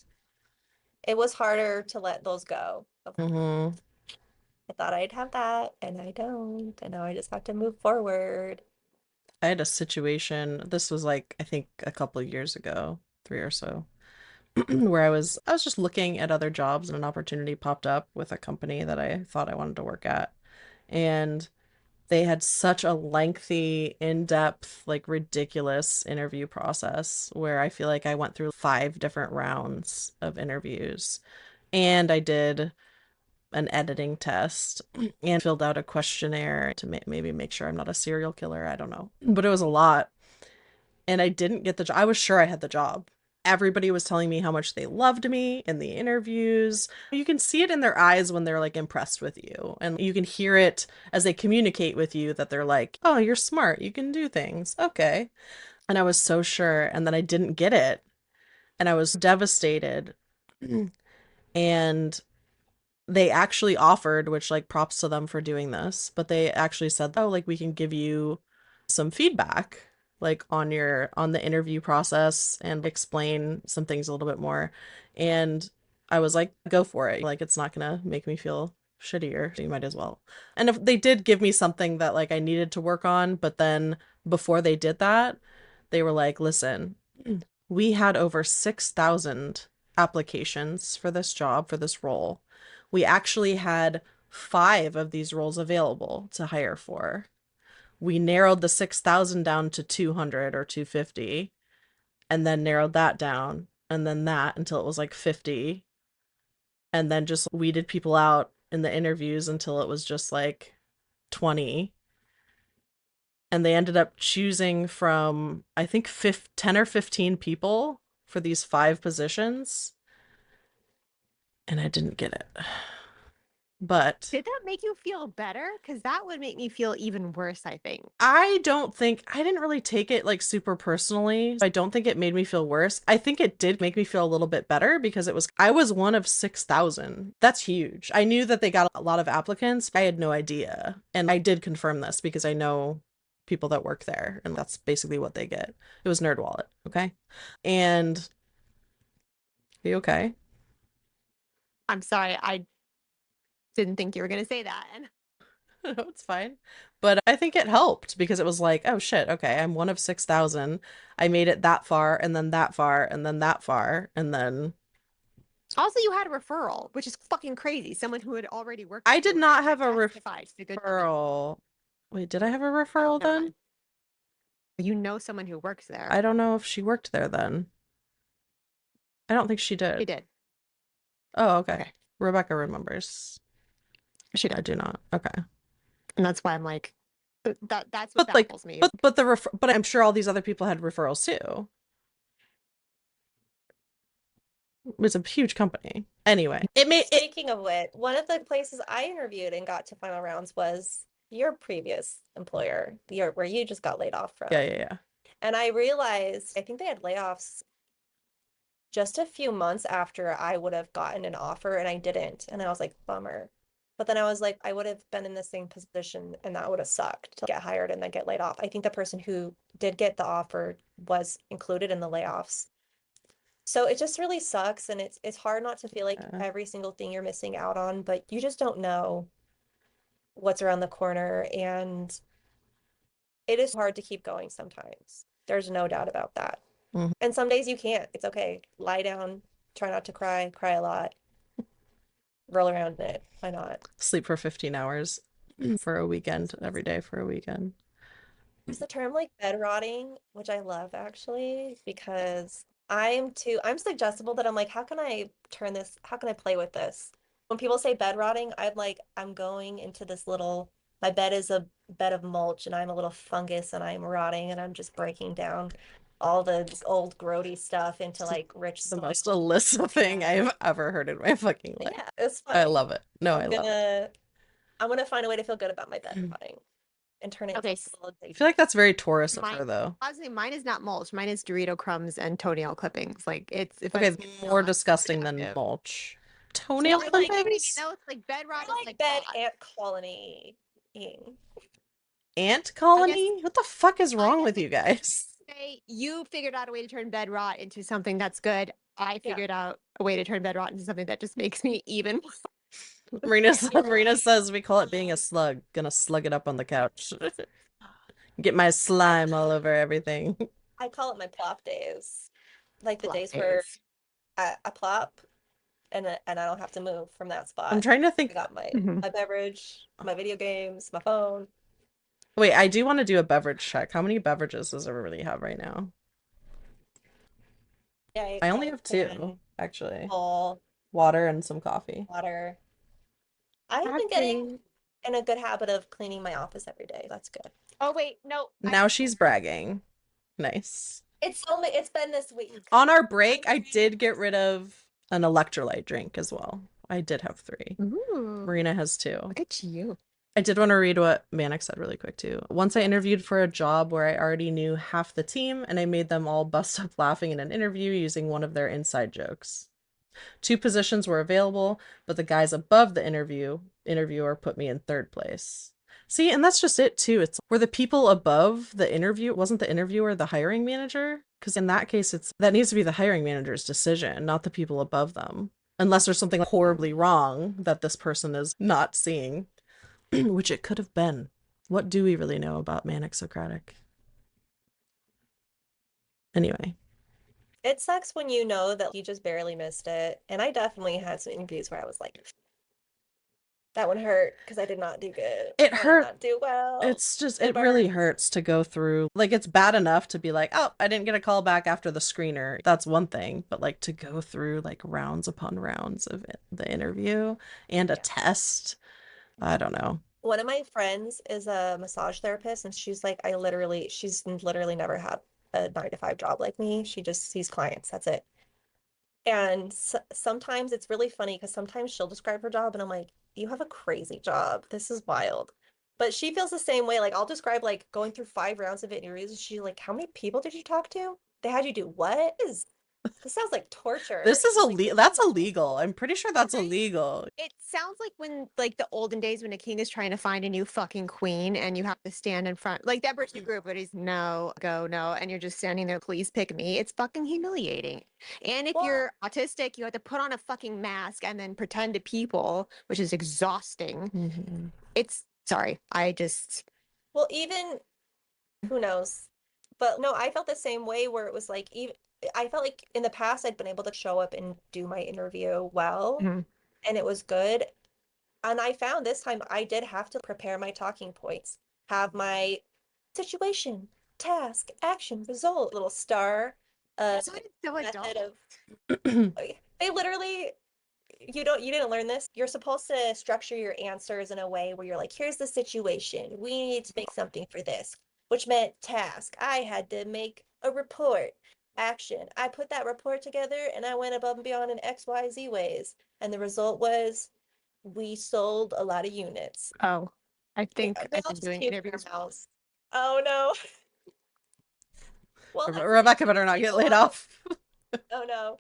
Speaker 1: it was harder to let those go.
Speaker 2: Mm-hmm.
Speaker 1: I thought I'd have that, and I don't, and now I just have to move forward.
Speaker 2: I had a situation, this was like I think a couple of years ago, 3 or so, where I was just looking at other jobs and an opportunity popped up with a company that I thought I wanted to work at. And they had such a lengthy, in-depth, like ridiculous interview process where I feel like I went through 5 different rounds of interviews. And I did an editing test and filled out a questionnaire to maybe make sure I'm not a serial killer. I don't know. But it was a lot. And I didn't get the job. I was sure I had the job. Everybody was telling me how much they loved me in the interviews. You can see it in their eyes when they're like impressed with you. And you can hear it as they communicate with you that they're like, oh, you're smart. You can do things. Okay. And I was so sure. And then I didn't get it. And I was devastated. And they actually offered, which like props to them for doing this, but they actually said, oh, like we can give you some feedback like on the interview process and explain some things a little bit more. And I was like, go for it. Like it's not gonna make me feel shittier. So you might as well. And if they did give me something that like I needed to work on, but then before they did that, they were like, listen, we had over 6,000 applications for this job, for this role. We actually had 5 of these roles available to hire for. We narrowed the 6,000 down to 200 or 250 and then narrowed that down and then that until it was like 50 and then just weeded people out in the interviews until it was just like 20, and they ended up choosing from I think 10 or 15 people for these 5 positions, and I didn't get it. But
Speaker 3: Did that make you feel better? Because that would make me feel even worse, I think.
Speaker 2: I didn't really take it like super personally. I don't think it made me feel worse. I think it did make me feel a little bit better because I was one of 6,000. That's huge. I knew that they got a lot of applicants. I had no idea. And I did confirm this because I know people that work there and that's basically what they get. It was NerdWallet, okay? And are you okay?
Speaker 3: I'm sorry, I didn't think you were going to say that.
Speaker 2: No, it's fine. But I think it helped because it was like, oh shit, okay, I'm one of 6,000. I made it that far and then that far and then that far and then
Speaker 3: Also, you had a referral, which is fucking crazy. Someone who had already worked
Speaker 2: I
Speaker 3: with
Speaker 2: did
Speaker 3: you
Speaker 2: not
Speaker 3: had
Speaker 2: have a
Speaker 3: testified to the good company.
Speaker 2: referral. Wait, did I have a
Speaker 3: Oh,
Speaker 2: referral
Speaker 3: never
Speaker 2: then?
Speaker 3: mind. You know someone who works there.
Speaker 2: I don't know if she worked there then. I don't think she
Speaker 3: She
Speaker 2: did.
Speaker 3: did.
Speaker 2: Oh, okay.
Speaker 3: Okay.
Speaker 2: Rebecca remembers.
Speaker 3: She
Speaker 2: I
Speaker 3: did.
Speaker 2: do not. Okay.
Speaker 3: And that's why I'm like, that's what
Speaker 2: But like
Speaker 3: baffles me.
Speaker 2: but I'm sure all these other people had referrals too. It was a huge company. Anyway, it made it
Speaker 1: Speaking of which, one of the places I interviewed and got to final rounds was your previous employer, where you just got laid off from.
Speaker 2: yeah.
Speaker 1: And I realized, I think they had layoffs just a few months after I would have gotten an offer and I didn't. And I was like, bummer. But then I was like, I would have been in the same position and that would have sucked to get hired and then get laid off. I think the person who did get the offer was included in the layoffs. So it just really sucks and it's hard not to feel like
Speaker 2: Yeah.
Speaker 1: every single thing you're missing out on, but you just don't know what's around the corner and it is hard to keep going sometimes. There's no doubt about that.
Speaker 2: Mhm.
Speaker 1: And some days you can't. It's okay. Lie down, try not to cry, cry a lot, roll around in it. Why not?
Speaker 2: Sleep for 15 hours for a weekend, every day for a weekend.
Speaker 1: There's the term like bed rotting, which I love actually, because I'm suggestible that I'm like, how can I turn this, how can I play with this? When people say bed rotting, I'm like, I'm going into this little, my bed is a bed of mulch and I'm a little fungus and I'm rotting and I'm just breaking down all the old grody stuff into like rich
Speaker 2: The
Speaker 1: soil.
Speaker 2: most Elyssa thing I've ever heard in my fucking life.
Speaker 1: Yeah, it's
Speaker 2: I
Speaker 1: funny.
Speaker 2: love it. No, I love it.
Speaker 1: I'm gonna find a way to feel good about my bed rotting and turn it into
Speaker 3: Okay,
Speaker 1: a little
Speaker 2: I feel like that's very Taurus of
Speaker 3: mine,
Speaker 2: her, though.
Speaker 3: honestly, mine is not mulch. Mine is Dorito crumbs and toenail clippings. Like it's if
Speaker 2: Okay,
Speaker 3: it's
Speaker 2: it's more
Speaker 3: not
Speaker 2: disgusting than
Speaker 3: productive.
Speaker 2: mulch.
Speaker 1: So
Speaker 2: Toenail
Speaker 1: you're like,
Speaker 3: You know what I mean?
Speaker 2: clippings?
Speaker 3: No, it's like bed rot
Speaker 1: you're
Speaker 3: is
Speaker 1: like
Speaker 3: like
Speaker 1: bed
Speaker 3: that.
Speaker 1: ant colony. -ing.
Speaker 2: Ant
Speaker 3: I guess
Speaker 2: colony? What the fuck is
Speaker 3: I
Speaker 2: wrong
Speaker 3: guess
Speaker 2: with you guys?
Speaker 3: say you figured out a way to turn bed rot into something that's good. I
Speaker 1: Yeah.
Speaker 3: figured out a way to turn bed rot into something that just makes me even.
Speaker 2: Marina says we call it being a slug. Gonna slug it up on the couch. Get my slime all over everything.
Speaker 1: I call it my plop days. Like the
Speaker 3: Plot
Speaker 1: days where
Speaker 3: days.
Speaker 1: I plop and I don't have to move from that
Speaker 2: I'm
Speaker 1: spot.
Speaker 2: trying to
Speaker 1: I
Speaker 2: think.
Speaker 1: got my
Speaker 3: Mhm.
Speaker 1: my beverage, my video games, my phone.
Speaker 2: Wait, I do want to do a beverage check. How many beverages does everybody have right now?
Speaker 1: Yeah,
Speaker 2: I only
Speaker 1: Coke,
Speaker 2: have two,
Speaker 1: can,
Speaker 2: actually.
Speaker 1: full,
Speaker 2: Water and some coffee.
Speaker 1: water. I've been getting
Speaker 3: Actually,
Speaker 1: in a good habit of cleaning my office every day. That's good.
Speaker 3: oh wait, no,
Speaker 2: Now she's bragging. Nice.
Speaker 1: It's been this week.
Speaker 2: On our break, I did get rid of an electrolyte drink as well. I did have three.
Speaker 3: Ooh,
Speaker 2: Marina has two.
Speaker 3: look at you.
Speaker 2: I did want to read what Manic said really quick too. Once I interviewed for a job where I already knew half the team, and I made them all bust up laughing in an interview using one of their inside jokes. Two positions were available, but the guys above the interviewer put me in third place. See, and that's just it too. It's were the people above the interview, wasn't the interviewer the hiring manager? Because in that case, that needs to be the hiring manager's decision, not the people above them. Unless there's something horribly wrong that this person is not seeing, which it could have been. What do we really know about Manic Socratic? Anyway.
Speaker 1: It sucks when you know that you just barely missed it. And I definitely had some interviews where I was like, that one hurt because I did not do good.
Speaker 2: It
Speaker 1: I did
Speaker 2: hurt.
Speaker 1: not do well.
Speaker 2: It's just,
Speaker 1: It
Speaker 2: it really
Speaker 1: burns.
Speaker 2: hurts to go through. Like, it's bad enough to be like, oh, I didn't get a call back after the screener. That's one thing. But, like, to go through, like, rounds upon rounds of the interview and a
Speaker 1: Yeah.
Speaker 2: test, I don't know.
Speaker 1: One of my friends is a massage therapist, and she's literally never had a 9 to 5 job like me. She just sees clients. That's it. And sometimes it's really funny because sometimes she'll describe her job, and I'm like, you have a crazy job. This is wild. But she feels the same way. Like I'll describe like going through 5 rounds of interviews, and she's like, how many people did you talk to? They had you do what? This sounds like torture.
Speaker 2: This is
Speaker 1: She's like,
Speaker 2: that's illegal. I'm pretty sure that's illegal.
Speaker 3: It sounds like when, like, the olden days when a king is trying to find a new fucking queen and you have to stand in front, like that British group, but he's no, go, no, and you're just standing there, please pick me. It's fucking humiliating. And if
Speaker 1: well,
Speaker 3: you're autistic, you have to put on a fucking mask and then pretend to people, which is exhausting.
Speaker 2: Mhm.
Speaker 3: It's, sorry, I just,
Speaker 1: well, even who knows? But no, I felt the same way where it was like even I felt like in the past I'd been able to show up and do my interview well
Speaker 3: Mhm.
Speaker 1: and it was good. And I found this time I did have to prepare my talking points, have my situation, task, action, result, little star,
Speaker 3: That's why it's so
Speaker 1: method
Speaker 3: adult.
Speaker 1: of they literally you didn't learn this. You're supposed to structure your answers in a way where you're like, here's the situation. We need to make something for this, which meant task. I had to make a report. Action. I put that report together and I went above and beyond in XYZ ways. And the result was we sold a lot of units.
Speaker 3: Oh, I think
Speaker 1: They
Speaker 3: I've
Speaker 1: all
Speaker 3: been
Speaker 1: just
Speaker 3: doing
Speaker 1: puke in their
Speaker 3: interviews.
Speaker 1: mouths. Oh no. Well, that's
Speaker 2: Rebecca better not get laid off.
Speaker 1: Oh no.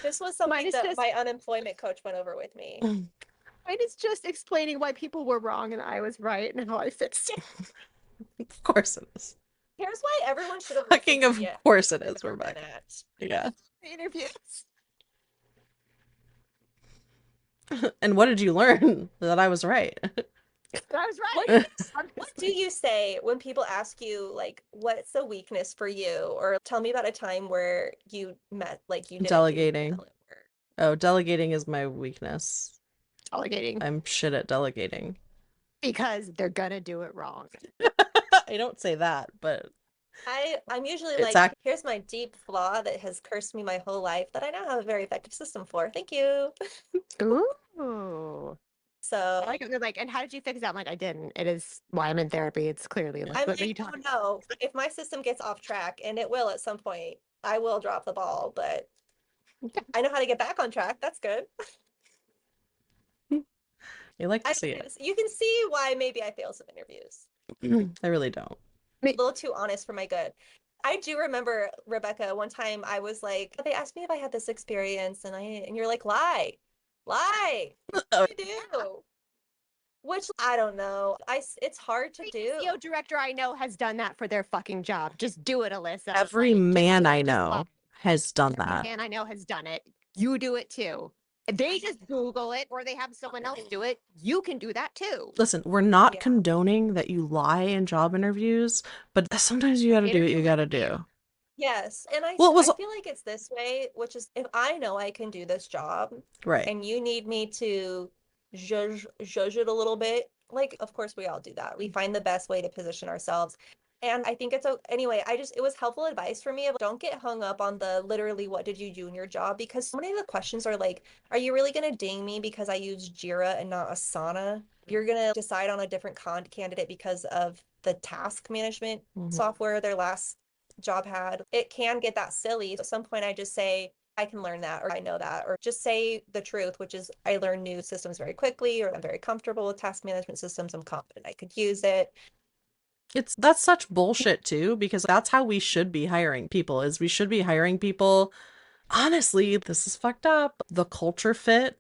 Speaker 1: This was
Speaker 3: Mine
Speaker 1: something
Speaker 3: is
Speaker 1: that
Speaker 3: just
Speaker 1: my unemployment coach went over with me.
Speaker 3: mine is just explaining why people were wrong and I was right and how I fixed it.
Speaker 2: Of course it is.
Speaker 1: Here's why everyone should have
Speaker 2: Fucking
Speaker 1: listened to
Speaker 2: of
Speaker 1: me
Speaker 2: course it is,
Speaker 1: at
Speaker 2: Rebecca.
Speaker 1: Burnout.
Speaker 2: Yeah.
Speaker 3: Interviews.
Speaker 2: And what did you learn? That I was right.
Speaker 3: I was
Speaker 1: What
Speaker 3: right.
Speaker 1: what do you say when people ask you like what's the weakness for you? Or tell me about a time where you met like you didn't do
Speaker 2: Delegating.
Speaker 1: well at work.
Speaker 2: Oh, delegating is my weakness.
Speaker 3: Delegating
Speaker 2: I'm shit at delegating.
Speaker 3: because they're gonna do it wrong.
Speaker 2: I don't say that, but
Speaker 1: I'm usually
Speaker 2: It's
Speaker 1: like, here's my deep flaw that has cursed me my whole life that I now have a very effective system for. Thank you.
Speaker 3: Ooh.
Speaker 1: So
Speaker 3: I like it. They're like, and how did you fix that? I'm like, I didn't. It is why I'm in therapy. It's clearly
Speaker 2: Yeah.
Speaker 3: like,
Speaker 1: I'm
Speaker 3: what are you
Speaker 1: like, oh
Speaker 3: talking
Speaker 1: no, if my system gets off track, and it will at some point, I will drop the ball, but
Speaker 3: about?
Speaker 1: I know how to get back on track. That's good.
Speaker 2: you like to
Speaker 1: I
Speaker 2: see it.
Speaker 1: You can see why maybe I fail some interviews.
Speaker 2: I really don't.
Speaker 1: A little too honest for my good. I do remember, Rebecca, one time I was like, they asked me if I had this experience, and you're like, lie, lie. I do. Which I don't know. It's hard to
Speaker 3: Every
Speaker 1: do.
Speaker 3: SEO director I know has done that for their fucking job. Just do it, Elyssa.
Speaker 2: Every
Speaker 3: Like, just
Speaker 2: man
Speaker 3: do it.
Speaker 2: I
Speaker 3: Just
Speaker 2: know
Speaker 3: lie.
Speaker 2: has done
Speaker 3: Every
Speaker 2: that.
Speaker 3: man I know has done it. You do it too. If they just Google it or they have someone else do it, you can do that too.
Speaker 2: Listen, we're not
Speaker 1: Yeah.
Speaker 2: condoning that you lie in job interviews, but sometimes you gotta do what you gotta do.
Speaker 1: Yes. And
Speaker 2: Well, it was
Speaker 1: I feel like it's this way, which is if I know I can do this job
Speaker 2: right.
Speaker 1: and you need me to judge it a little bit, like of course we all do that. We find the best way to position ourselves. And I think anyway, it was helpful advice for me of don't get hung up on the literally what did you do in your job because so many of the questions are like, are you really gonna ding me because I use Jira and not Asana? You're gonna decide on a different candidate because of the task management software their last job had. It can get that silly. At some point I just say, I can learn that, or I know that, or just say the truth, which is I learn new systems very quickly, or I'm very comfortable with task management systems. I'm confident I could use it.
Speaker 2: That's such bullshit too, because that's how we should be hiring people, is we should be hiring people. Honestly, this is fucked up. The culture fit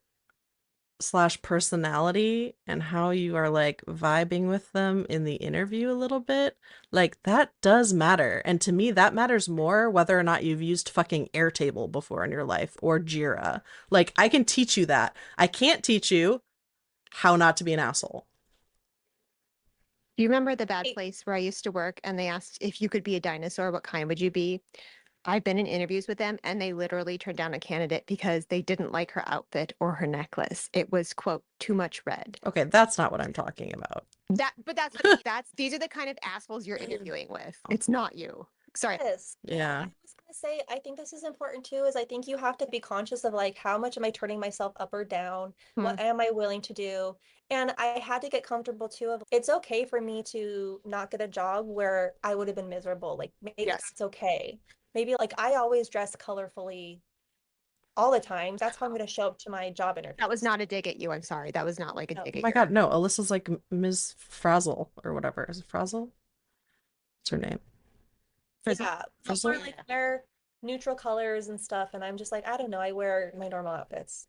Speaker 2: / personality and how you are like vibing with them in the interview a little bit, like that does matter. And to me, that matters more whether or not you've used fucking Airtable before in your life or Jira. Like I can teach you that. I can't teach you how not to be an asshole.
Speaker 3: Do you remember the bad place where I used to work and they asked if you could be a dinosaur, what kind would you be? I've been in interviews with them and they literally turned down a candidate because they didn't like her outfit or her necklace. It was, quote, too much red.
Speaker 2: Okay, that's not what I'm talking about.
Speaker 3: These are the kind of assholes you're interviewing with. It's not you. Sorry.
Speaker 1: Yes.
Speaker 2: Yeah.
Speaker 1: I was gonna say, I think this is important too, is I think you have to be conscious of like how much am I turning myself up or down? What am I willing to do? And I had to get comfortable too of it's okay for me to not get a job where I would have been miserable. Like maybe
Speaker 3: Yes.
Speaker 1: that's okay. Maybe like I always dress colorfully all the time. That's how I'm gonna show up to my job interview.
Speaker 3: That was not a dig at you. I'm sorry. That was not like a dig
Speaker 2: Oh
Speaker 3: at
Speaker 2: my
Speaker 3: you.
Speaker 2: god, no. Alyssa's like Ms. Frazzle or whatever. Is it Frazzle? What's her name?
Speaker 1: Yeah.
Speaker 2: Frizzle?
Speaker 1: Or like wear neutral colors and stuff. And I'm just like, I don't know, I wear my normal outfits.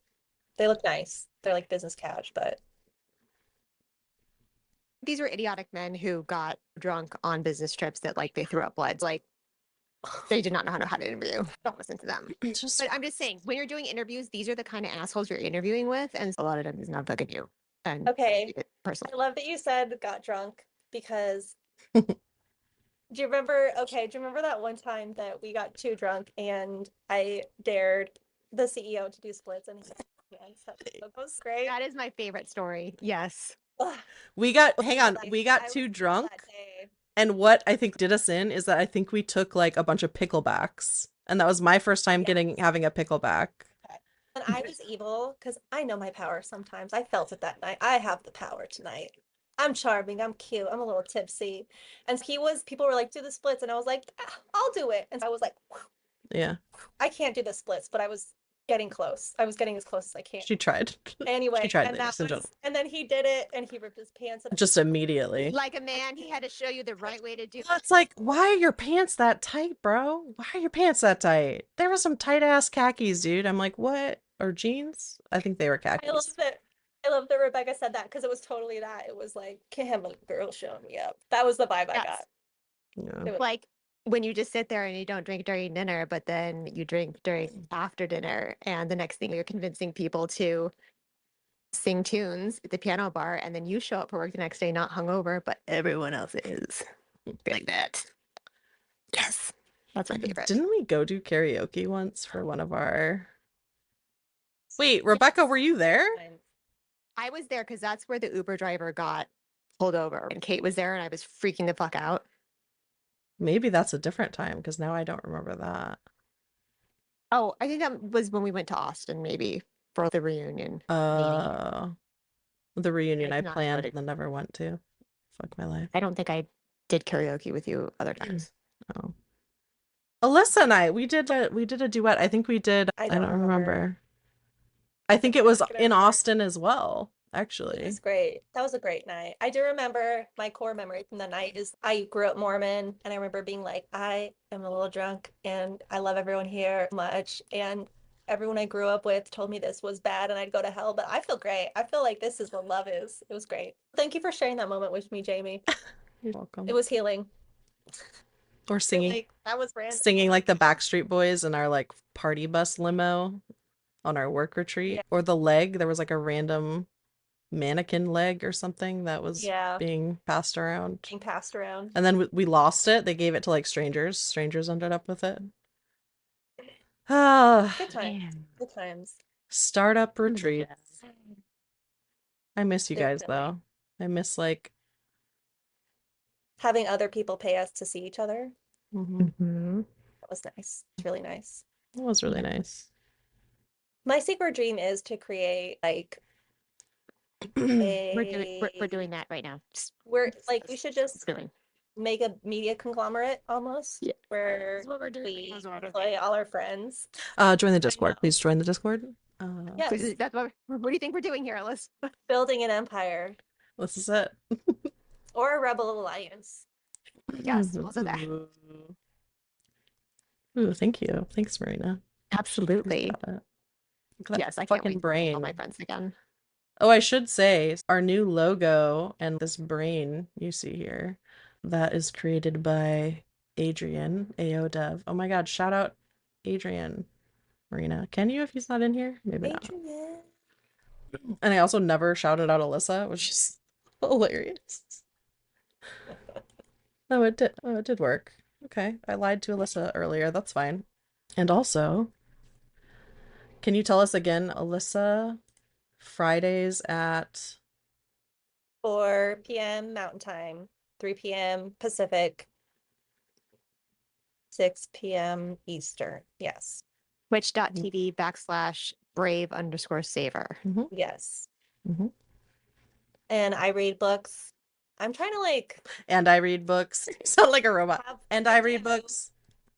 Speaker 1: They look nice. They're like business cash, but
Speaker 3: These were idiotic men who got drunk on business trips that like they threw up blood. Like they did not know how to interview. Don't listen to them.
Speaker 2: Just
Speaker 3: But I'm just saying, when you're doing interviews, these are the kind of assholes you're interviewing with, and a lot of them is not fucking you. And
Speaker 1: okay. I
Speaker 3: personally,
Speaker 1: love that you said got drunk because do you remember that one time that we got too drunk and I dared the CEO to do splits and that was great.
Speaker 3: that is my favorite story. Yes.
Speaker 1: Ugh,
Speaker 2: we got hang on,
Speaker 1: like,
Speaker 2: we
Speaker 1: I
Speaker 2: got
Speaker 1: was
Speaker 2: too
Speaker 1: sad
Speaker 2: drunk.
Speaker 1: that day.
Speaker 2: And what I think did us in is that I think we took like a bunch of picklebacks. And that was my first time having a pickleback.
Speaker 1: Okay. And I was evil because I know my power sometimes. I felt it that night. I have the power tonight. I'm charming. I'm cute. I'm a little tipsy. And people were like, do the splits. And I was like, "Ah, I'll do it. And I was like,
Speaker 2: Yeah.
Speaker 1: I can't do the splits, but I was getting close. I was getting as close as I can.
Speaker 2: She tried.
Speaker 1: Anyway,
Speaker 2: She tried,
Speaker 1: and
Speaker 2: ladies and gentlemen.
Speaker 1: and then he did it, and he ripped his pants up.
Speaker 2: Just immediately.
Speaker 3: Like a man, he had to show you the right way to do
Speaker 2: Well, it's like, why are your pants that tight, bro? Why are your pants that tight? There were some tight ass khakis, dude. I'm like, what? Or jeans? I think they were
Speaker 1: I love
Speaker 2: khakis.
Speaker 1: that. I love that Rebecca said that because it was totally that. It was like, can't have a girl showing me up. That was the vibe I
Speaker 3: Yes.
Speaker 1: got.
Speaker 2: Yeah.
Speaker 1: It was,
Speaker 3: like when you just sit there and you don't drink during dinner, but then you drink during after dinner, and the next thing you're convincing people to sing tunes at the piano bar, and then you show up for work the next day not hungover, but everyone else is like that. Yes, that's my favorite.
Speaker 2: Didn't we go do karaoke once for one of our... Wait, Rebecca, were you there?
Speaker 3: I was there because that's where the Uber driver got pulled over, and Kate was there, and I was freaking the fuck out.
Speaker 2: Maybe that's a different time because now I don't remember that.
Speaker 3: Oh, I think that was when we went to Austin, maybe for the reunion.
Speaker 2: The reunion
Speaker 3: It's
Speaker 2: I
Speaker 3: not
Speaker 2: planned
Speaker 3: loaded.
Speaker 2: and then never went to. Fuck my life.
Speaker 3: I don't think I did karaoke with you other times.
Speaker 2: Oh. Alyssa and I, we did a duet. I think we did.
Speaker 1: I
Speaker 2: I
Speaker 1: don't
Speaker 2: don't
Speaker 1: remember.
Speaker 2: remember. I think it was
Speaker 1: Look it
Speaker 2: in
Speaker 1: up.
Speaker 2: Austin as well,
Speaker 1: It
Speaker 2: actually.
Speaker 1: was great. That was a great night. I do remember my core memory from the night is I grew up Mormon, and I remember being like, I am a little drunk and I love everyone here much. And everyone I grew up with told me this was bad and I'd go to hell, but I feel great. I feel like this is what love is. It was great. Thank you for sharing that moment with me, Jamie.
Speaker 2: You're welcome.
Speaker 1: It was healing.
Speaker 2: Or singing,
Speaker 1: Like, that was random.
Speaker 2: singing like the Backstreet Boys in our like party bus limo on our work retreat.
Speaker 1: Yeah.
Speaker 2: Or the leg, there was like a random mannequin leg or something that was
Speaker 1: Yeah,
Speaker 2: being passed around.
Speaker 1: being passed around.
Speaker 2: And then we lost it. They gave it to like strangers. Strangers ended up with it. Ah,
Speaker 1: Good times. Good times.
Speaker 2: startup retreats. I miss you guys
Speaker 1: Definitely.
Speaker 2: though. I miss like
Speaker 1: Having other people pay us to see each other.
Speaker 3: Mhm.
Speaker 1: That was nice. It's really nice.
Speaker 2: it was really nice.
Speaker 1: My secret dream is to create like
Speaker 3: We're doing that right now.
Speaker 1: we're like we should just
Speaker 3: Doing.
Speaker 1: make a media conglomerate almost
Speaker 3: Yeah.
Speaker 1: where
Speaker 3: That's what we're doing.
Speaker 1: we
Speaker 3: That's what we're doing.
Speaker 1: employ all our friends.
Speaker 2: Join the Discord.
Speaker 1: know.
Speaker 2: Please join the Discord.
Speaker 1: Yes,
Speaker 3: That's what do you think we're doing here, Elyssa?
Speaker 1: building an empire
Speaker 2: This is it.
Speaker 1: or a rebel alliance.
Speaker 3: Yes, also that.
Speaker 2: Ooh, thank you. Thanks, Marina.
Speaker 3: Absolutely.
Speaker 2: Got it. Look at that
Speaker 3: Yes, I can't
Speaker 2: fucking
Speaker 3: wait to
Speaker 2: brain.
Speaker 3: meet all my friends again.
Speaker 2: Oh, I should say our new logo and this brain you see here, that is created by Adrian, AO Dev. Oh my God, shout out Adrian. Marina, can you if he's not in here? Maybe not.
Speaker 1: Adrian.
Speaker 2: And I also never shouted out Elyssa, which is hilarious. Oh, it did. Oh, it did work. Okay, I lied to Elyssa earlier. That's fine. And also, can you tell us again, Elyssa, Fridays at
Speaker 1: 4 p.m. Mountain Time, 3 p.m. Pacific, 6 p.m. Eastern. Yes.
Speaker 3: Twitch.tv/brave_saver.
Speaker 1: Yes.
Speaker 2: Mhm.
Speaker 1: And I read books. I'm trying to like
Speaker 2: And I read books. You sound like a robot.
Speaker 1: have
Speaker 2: And I read
Speaker 1: do.
Speaker 2: books.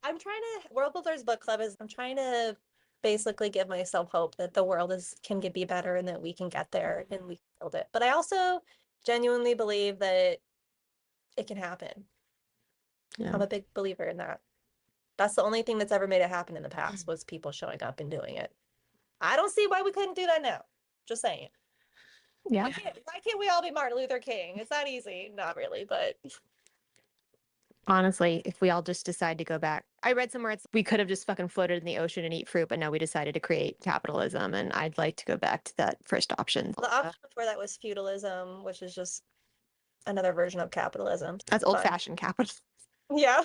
Speaker 1: I'm trying to World Builders Book Club is I'm trying to basically give myself hope that the world can be better and that we can get there and we can build it. But I also genuinely believe that it can happen.
Speaker 2: Yeah.
Speaker 1: I'm a big believer in that. That's the only thing that's ever made it happen in the past was people showing up and doing it. I don't see why we couldn't do that now. Just saying.
Speaker 3: Yeah.
Speaker 1: Why can't we all be Martin Luther King? It's not easy. Not really, but
Speaker 3: Honestly, if we all just decide to go back, I read somewhere we could have just fucking floated in the ocean and eat fruit, but no, we decided to create capitalism, and I'd like to go back to that first option.
Speaker 1: the option before that was feudalism, which is just another version of capitalism.
Speaker 3: That's
Speaker 1: Fun.
Speaker 3: old-fashioned capitalism.
Speaker 1: Yeah.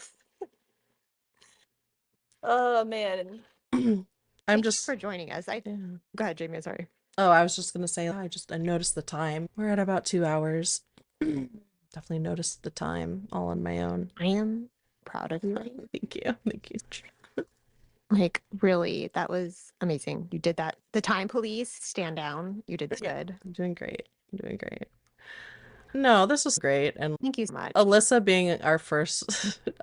Speaker 1: Oh man.
Speaker 2: I'm
Speaker 3: Thank you
Speaker 2: just
Speaker 3: for joining us.
Speaker 2: yeah.
Speaker 3: Go ahead, Jamie. Sorry.
Speaker 2: Oh, I was just gonna say I noticed the time. We're at about 2 hours. Definitely noticed the time all on my own.
Speaker 3: I am proud of you.
Speaker 2: Thank you. Thank you.
Speaker 3: Like, really, that was amazing. You did that. The time police, stand down. You did
Speaker 2: Yeah.
Speaker 3: good.
Speaker 2: I'm doing great. I'm doing great. No, this was great. And
Speaker 3: Thank you so much.
Speaker 2: Elyssa being our first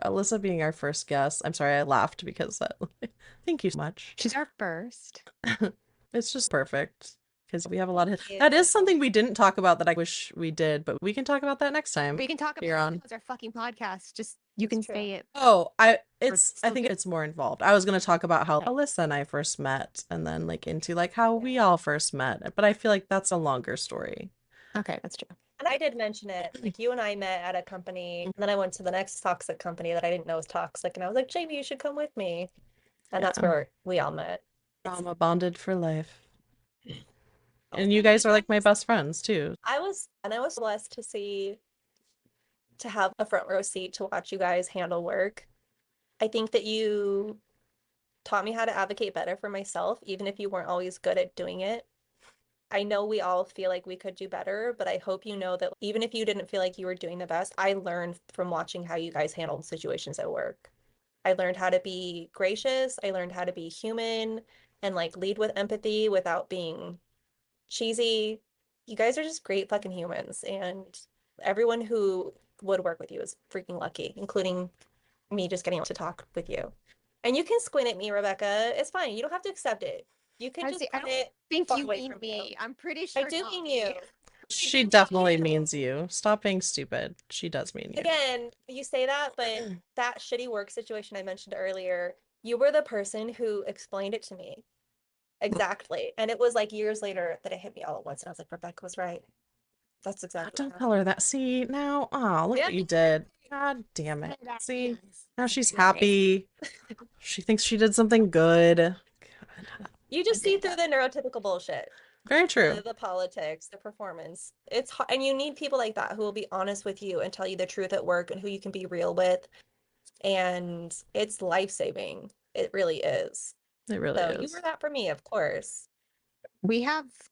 Speaker 2: Elyssa being our first guest. I'm sorry, I laughed because Thank you so much.
Speaker 3: She's our first.
Speaker 2: It's just perfect because we have a lot of
Speaker 1: Thank
Speaker 2: that is
Speaker 1: you.
Speaker 2: something we didn't talk about that I wish we did, but we can talk about that next time.
Speaker 3: We can talk about
Speaker 2: Here
Speaker 3: it.
Speaker 2: on.
Speaker 3: It's our fucking podcast. Just you
Speaker 1: It's
Speaker 3: can
Speaker 1: true.
Speaker 3: say it.
Speaker 2: Oh, I
Speaker 3: still
Speaker 2: think
Speaker 3: good.
Speaker 2: it's more involved. I was gonna talk about how Elyssa and I first met and then like into like how we all first met, but I feel like that's a longer story.
Speaker 3: Okay, that's true.
Speaker 1: And I did mention it. Like you and I met at a company, and then I went to the next toxic company that I didn't know was toxic, and I was like, Jamie, you should come with me. And that's
Speaker 2: Yeah.
Speaker 1: where we all met.
Speaker 2: Trauma bonded for life.
Speaker 1: Oh,
Speaker 2: And you guys are like my best friends too.
Speaker 1: I was blessed to have a front row seat to watch you guys handle work. I think that you taught me how to advocate better for myself, even if you weren't always good at doing it. I know we all feel like we could do better, but I hope you know that even if you didn't feel like you were doing the best, I learned from watching how you guys handled situations at work. I learned how to be gracious. I learned how to be human and like lead with empathy without being cheesy. You guys are just great fucking humans, and everyone who would work with you is freaking lucky, including me just getting to talk with you. And you can squint at me, Rebecca. It's fine. You don't have to accept it. You can just
Speaker 3: I
Speaker 1: put
Speaker 3: don't
Speaker 1: it
Speaker 3: think
Speaker 1: far
Speaker 3: you
Speaker 1: away
Speaker 3: mean
Speaker 1: from
Speaker 3: me.
Speaker 1: you.
Speaker 3: I'm pretty
Speaker 1: I
Speaker 3: sure
Speaker 1: do
Speaker 3: not
Speaker 1: mean
Speaker 3: me.
Speaker 1: you.
Speaker 2: She definitely means you. Stop being stupid. She does mean you.
Speaker 1: Again, you say that, but that shitty work situation I mentioned earlier, you were the person who explained it to me. Exactly. And it was like years later that it hit me all at once. And I was like, Rebecca was right. That's exactly what
Speaker 2: Don't
Speaker 1: happened.
Speaker 2: tell her that. See, now, oh, look
Speaker 1: Yeah.
Speaker 2: what you did. God damn it. See, now she's happy. She thinks she did something good. God.
Speaker 1: You just see through the neurotypical bullshit,
Speaker 2: Very true.
Speaker 1: the politics, the performance. It's hard, and you need people like that who will be honest with you and tell you the truth at work and who you can be real with. And it's life-saving. It really is.
Speaker 2: It really
Speaker 1: So you
Speaker 2: is.
Speaker 1: were that for me, of course.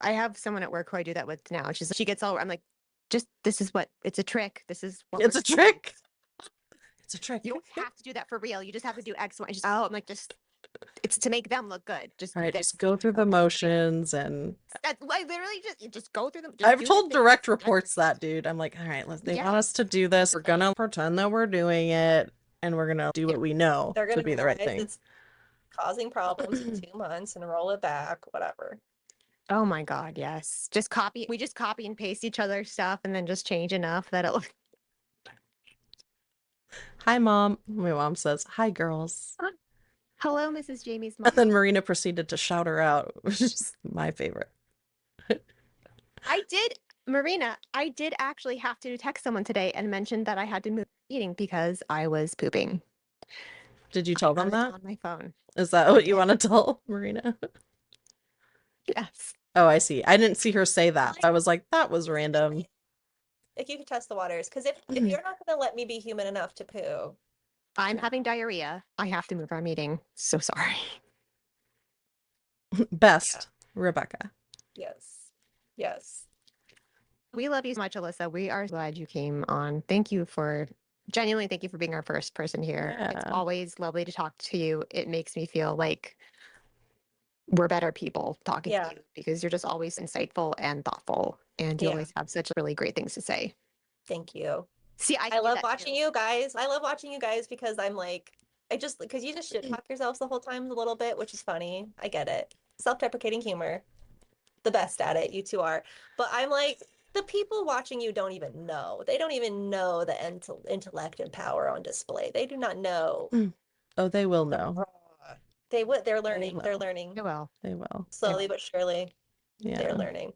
Speaker 3: I have someone at work who I do that with now. She gets all, I'm like, just, this is what, it's a trick. This is what
Speaker 2: It's a trick. It's a trick.
Speaker 3: You don't have to do that for real. You just have to do X, Y. Just, oh, I'm like, just, it's to make them look good. Just,
Speaker 2: All right, just go through the motions and
Speaker 3: that's I literally just, you just go through them. Just
Speaker 2: I've
Speaker 3: do the
Speaker 2: told
Speaker 3: thing.
Speaker 2: direct reports that, dude. I'm like, all right, they
Speaker 3: Yeah.
Speaker 2: want us to do this. We're gonna pretend that we're doing it and we're gonna do what we know
Speaker 1: They're
Speaker 2: to
Speaker 1: gonna
Speaker 2: be the right
Speaker 1: realize
Speaker 2: thing.
Speaker 1: it's causing problems in 2 months and roll it back, whatever.
Speaker 3: Oh my God, yes. Just copy. We just copy and paste each other's stuff and then just change enough that it looks.
Speaker 2: Hi, Mom. My mom says, hi, girls.
Speaker 3: Hello, Mrs. Jamie's mom.
Speaker 2: And then Marina proceeded to shout her out, which is my favorite.
Speaker 3: Marina, I did actually have to text someone today and mention that I had to move the meeting because I was pooping.
Speaker 2: Did you tell them
Speaker 3: It's
Speaker 2: that?
Speaker 3: on my phone.
Speaker 2: Is that what you want to tell Marina?
Speaker 3: Yes.
Speaker 2: Oh, I see. I didn't see her say that. I was like, that was random.
Speaker 1: If you could test the waters, because if you're not gonna let me be human enough to poo,
Speaker 3: I'm having diarrhea. I have to move our meeting. So sorry.
Speaker 2: Best, Rebecca.
Speaker 1: yes, yes.
Speaker 3: We love you so much, Elyssa. We are glad you came on. Genuinely, thank you for being our first person here. It's
Speaker 2: Yeah.
Speaker 3: always lovely to talk to you. It makes me feel like we're better people talking
Speaker 1: Yeah.
Speaker 3: to you because you're just always insightful and thoughtful. And you
Speaker 1: Yeah.
Speaker 3: always have such really great things to say.
Speaker 1: Thank you.
Speaker 3: See,
Speaker 1: I love watching you guys. I love watching you guys because I'm like, because you just shit talk yourselves the whole time a little bit, which is funny. I get it. Self-deprecating humor. The best at it, you two are. But I'm like, the people watching you don't even know. They don't even know the intellect and power on display. They do not know.
Speaker 2: Oh, they will know.
Speaker 1: They would. They're learning. They're
Speaker 2: will.
Speaker 1: learning.
Speaker 3: You will.
Speaker 2: They will.
Speaker 1: Slowly but surely.
Speaker 2: Yeah.
Speaker 1: They're learning.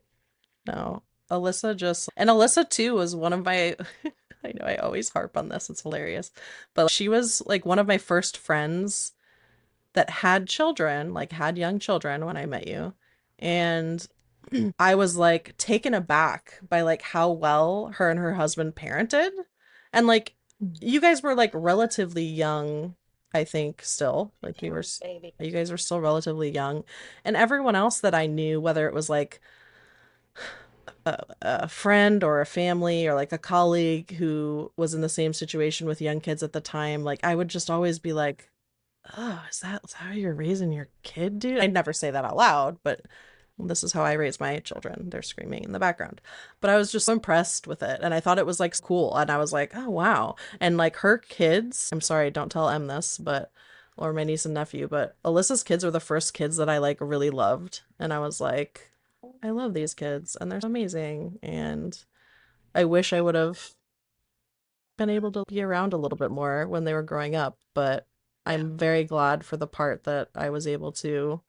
Speaker 2: No. Elyssa too was one of my I know I always harp on this, it's hilarious. But she was like one of my first friends that had children, like had young children when I met you. And I was like taken aback by like how well her and her husband parented. And like you guys were like relatively young, I think, still. Like you guys were still relatively young. And everyone else that I knew, whether it was like a friend or a family or like a colleague who was in the same situation with young kids at the time, like I would just always be like, oh, is that how you're raising your kid, dude? I'd never say that out loud, but this is how I raise my children. They're screaming in the background. But I was just so impressed with it. And I thought it was like cool. And I was like, oh, wow. And like her kids, I'm sorry, don't tell Em this, but or my niece and nephew, but Alyssa's kids were the first kids that I like really loved. And I was like, I love these kids and they're so amazing. And I wish I would have been able to be around a little bit more when they were growing up, but I'm very glad for the part that I was able to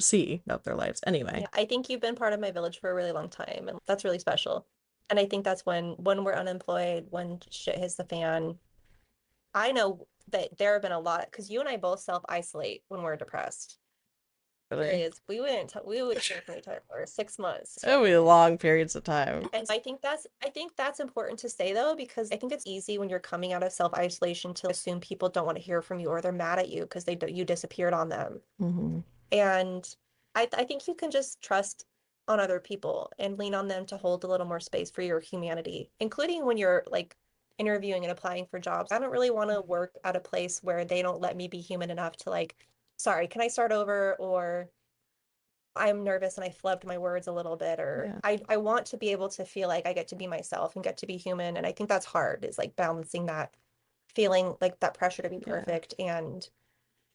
Speaker 2: see of their lives. Anyway.
Speaker 1: Yeah, I think you've been part of my village for a really long time, and that's really special. And I think that's when we're unemployed, when shit hits the fan, I know that there have been a lot because you and I both self-isolate when we're depressed. Periods. We would hear from each other for 6 months.
Speaker 2: It would be long periods of time.
Speaker 1: And I think that's important to say though, because I think it's easy when you're coming out of self-isolation to assume people don't want to hear from you or they're mad at you because you disappeared on them.
Speaker 2: Mm-hmm.
Speaker 1: And I think you can just trust on other people and lean on them to hold a little more space for your humanity, including when you're like interviewing and applying for jobs. I don't really want to work at a place where they don't let me be human enough to like, sorry, can I start over? Or I'm nervous and I flubbed my words a little bit, or I want to be able to feel like I get to be myself and get to be human. And I think that's hard, is like balancing that feeling like that pressure to be perfect and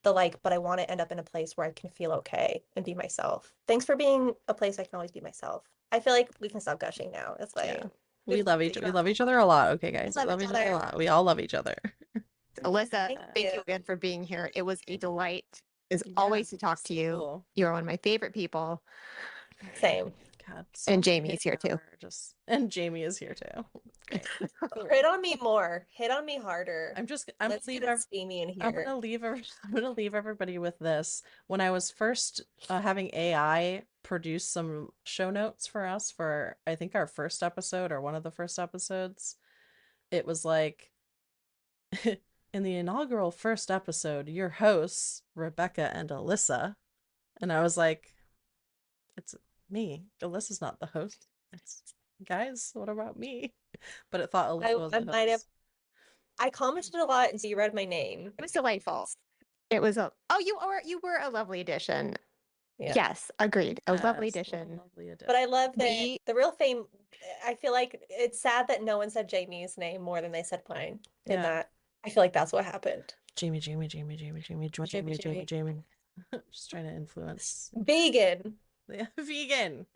Speaker 1: the like, but I want to end up in a place where I can feel okay and be myself. Thanks for being a place I can always be myself. I feel like we can stop gushing now. It's like
Speaker 2: we love each other a lot. Okay, guys. We love each other a lot. We all love each other.
Speaker 3: Alyssa, thank you again for being here. It was a delight as always to talk to you. Cool. You're one of my favorite people.
Speaker 1: Same.
Speaker 2: God,
Speaker 3: and Jamie's here too.
Speaker 2: And Jamie is here too.
Speaker 1: Hit on me more. Hit on me harder.
Speaker 2: I'm
Speaker 1: Let's get steamy in here.
Speaker 2: I'm gonna leave everybody with this. When I was first having AI produce some show notes for us for I think our first episode or one of the first episodes, it was like in the inaugural first episode, your hosts, Rebecca and Elyssa. And I was like, it's me. Alyssa's not the host. It's guys, what about me? But it thought Elyssa was the host.
Speaker 1: I commented a lot and so you read my name.
Speaker 3: It was delightful. It was you were a lovely addition.
Speaker 1: Yeah.
Speaker 3: Yes, agreed. A lovely addition.
Speaker 1: But I love that the real fame, I feel like it's sad that no one said Jamie's name more than they said mine in that. I feel like that's what happened.
Speaker 2: Jamie. Just trying to influence.
Speaker 1: Vegan.
Speaker 2: Yeah, vegan.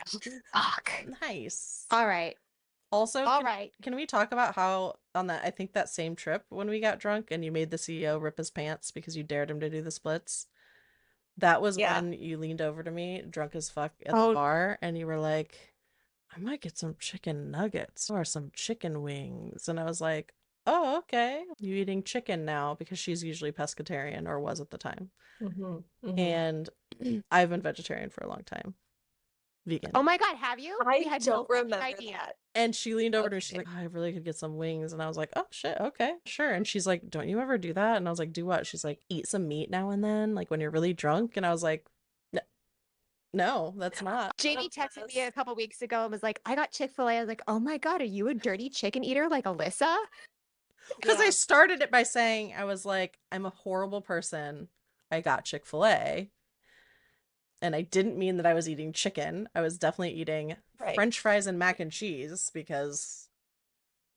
Speaker 3: Fuck.
Speaker 2: Nice.
Speaker 3: All right.
Speaker 2: Also, can we talk about how on that, I think that same trip when we got drunk and you made the CEO rip his pants because you dared him to do the splits? That was when you leaned over to me, drunk as fuck at the bar, and you were like, I might get some chicken nuggets or some chicken wings. And I was like, oh, okay. You eating chicken now because she's usually pescatarian or was at the time. And I've been vegetarian for a long time. Vegan.
Speaker 3: Oh my God, have you?
Speaker 1: I don't remember
Speaker 3: idea.
Speaker 1: that.
Speaker 2: And she leaned over to me. She's like, oh, I really could get some wings. And I was like, oh shit, okay, sure. And she's like, don't you ever do that? And I was like, do what? She's like, eat some meat now and then, like when you're really drunk. And I was like, no, that's not.
Speaker 3: Jamie texted me a couple weeks ago and was like, I got Chick-fil-A. I was like, oh my God, are you a dirty chicken eater like Elyssa?
Speaker 2: Because I started it by saying, I was like, I'm a horrible person. I got Chick-fil-A. And I didn't mean that I was eating chicken. I was definitely eating French fries and mac and cheese because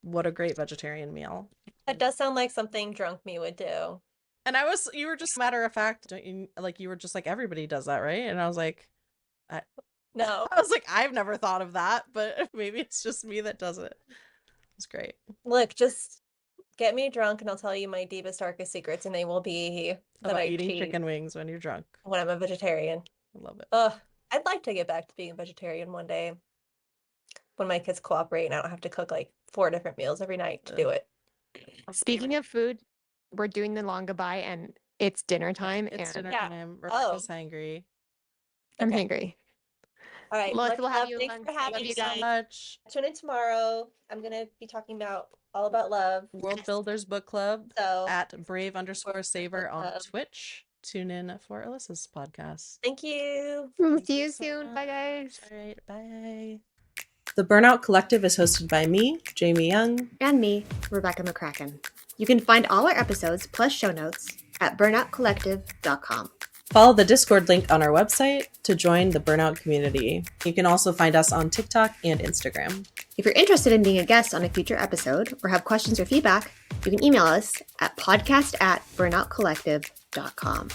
Speaker 2: what a great vegetarian meal.
Speaker 1: That does sound like something drunk me would do.
Speaker 2: And you were just matter of fact, don't you, like you were just like, everybody does that, right? And I was like,
Speaker 1: no.
Speaker 2: I was like, I've never thought of that, but maybe it's just me that does it. It's great.
Speaker 1: Look, just get me drunk and I'll tell you my deepest, darkest secrets, and they will be that I
Speaker 2: eating chicken wings when you're drunk.
Speaker 1: When I'm a vegetarian.
Speaker 2: I love it.
Speaker 1: I'd like to get back to being a vegetarian one day when my kids cooperate and I don't have to cook like 4 different meals every night to do it.
Speaker 3: Speaking of food, we're doing the long goodbye and it's dinner time.
Speaker 2: It's dinner time. Rebecca's hangry.
Speaker 3: I'm hangry.
Speaker 1: All right.
Speaker 3: We'll have you.
Speaker 1: Thanks for having me
Speaker 2: so much.
Speaker 1: Tune in tomorrow. I'm going to be talking all about love.
Speaker 2: World Builders Book Club at brave_saver on Twitch. Tune in for Alyssa's podcast.
Speaker 1: Thank you.
Speaker 3: See you soon. Bye, guys.
Speaker 2: All right. Bye. The Burnout Collective is hosted by me, Jamie Young.
Speaker 3: And me, Rebecca McCracken. You can find all our episodes plus show notes at burnoutcollective.com.
Speaker 2: Follow the Discord link on our website to join the Burnout community. You can also find us on TikTok and Instagram.
Speaker 3: If you're interested in being a guest on a future episode or have questions or feedback, you can email us at podcast@burnoutcollective.com.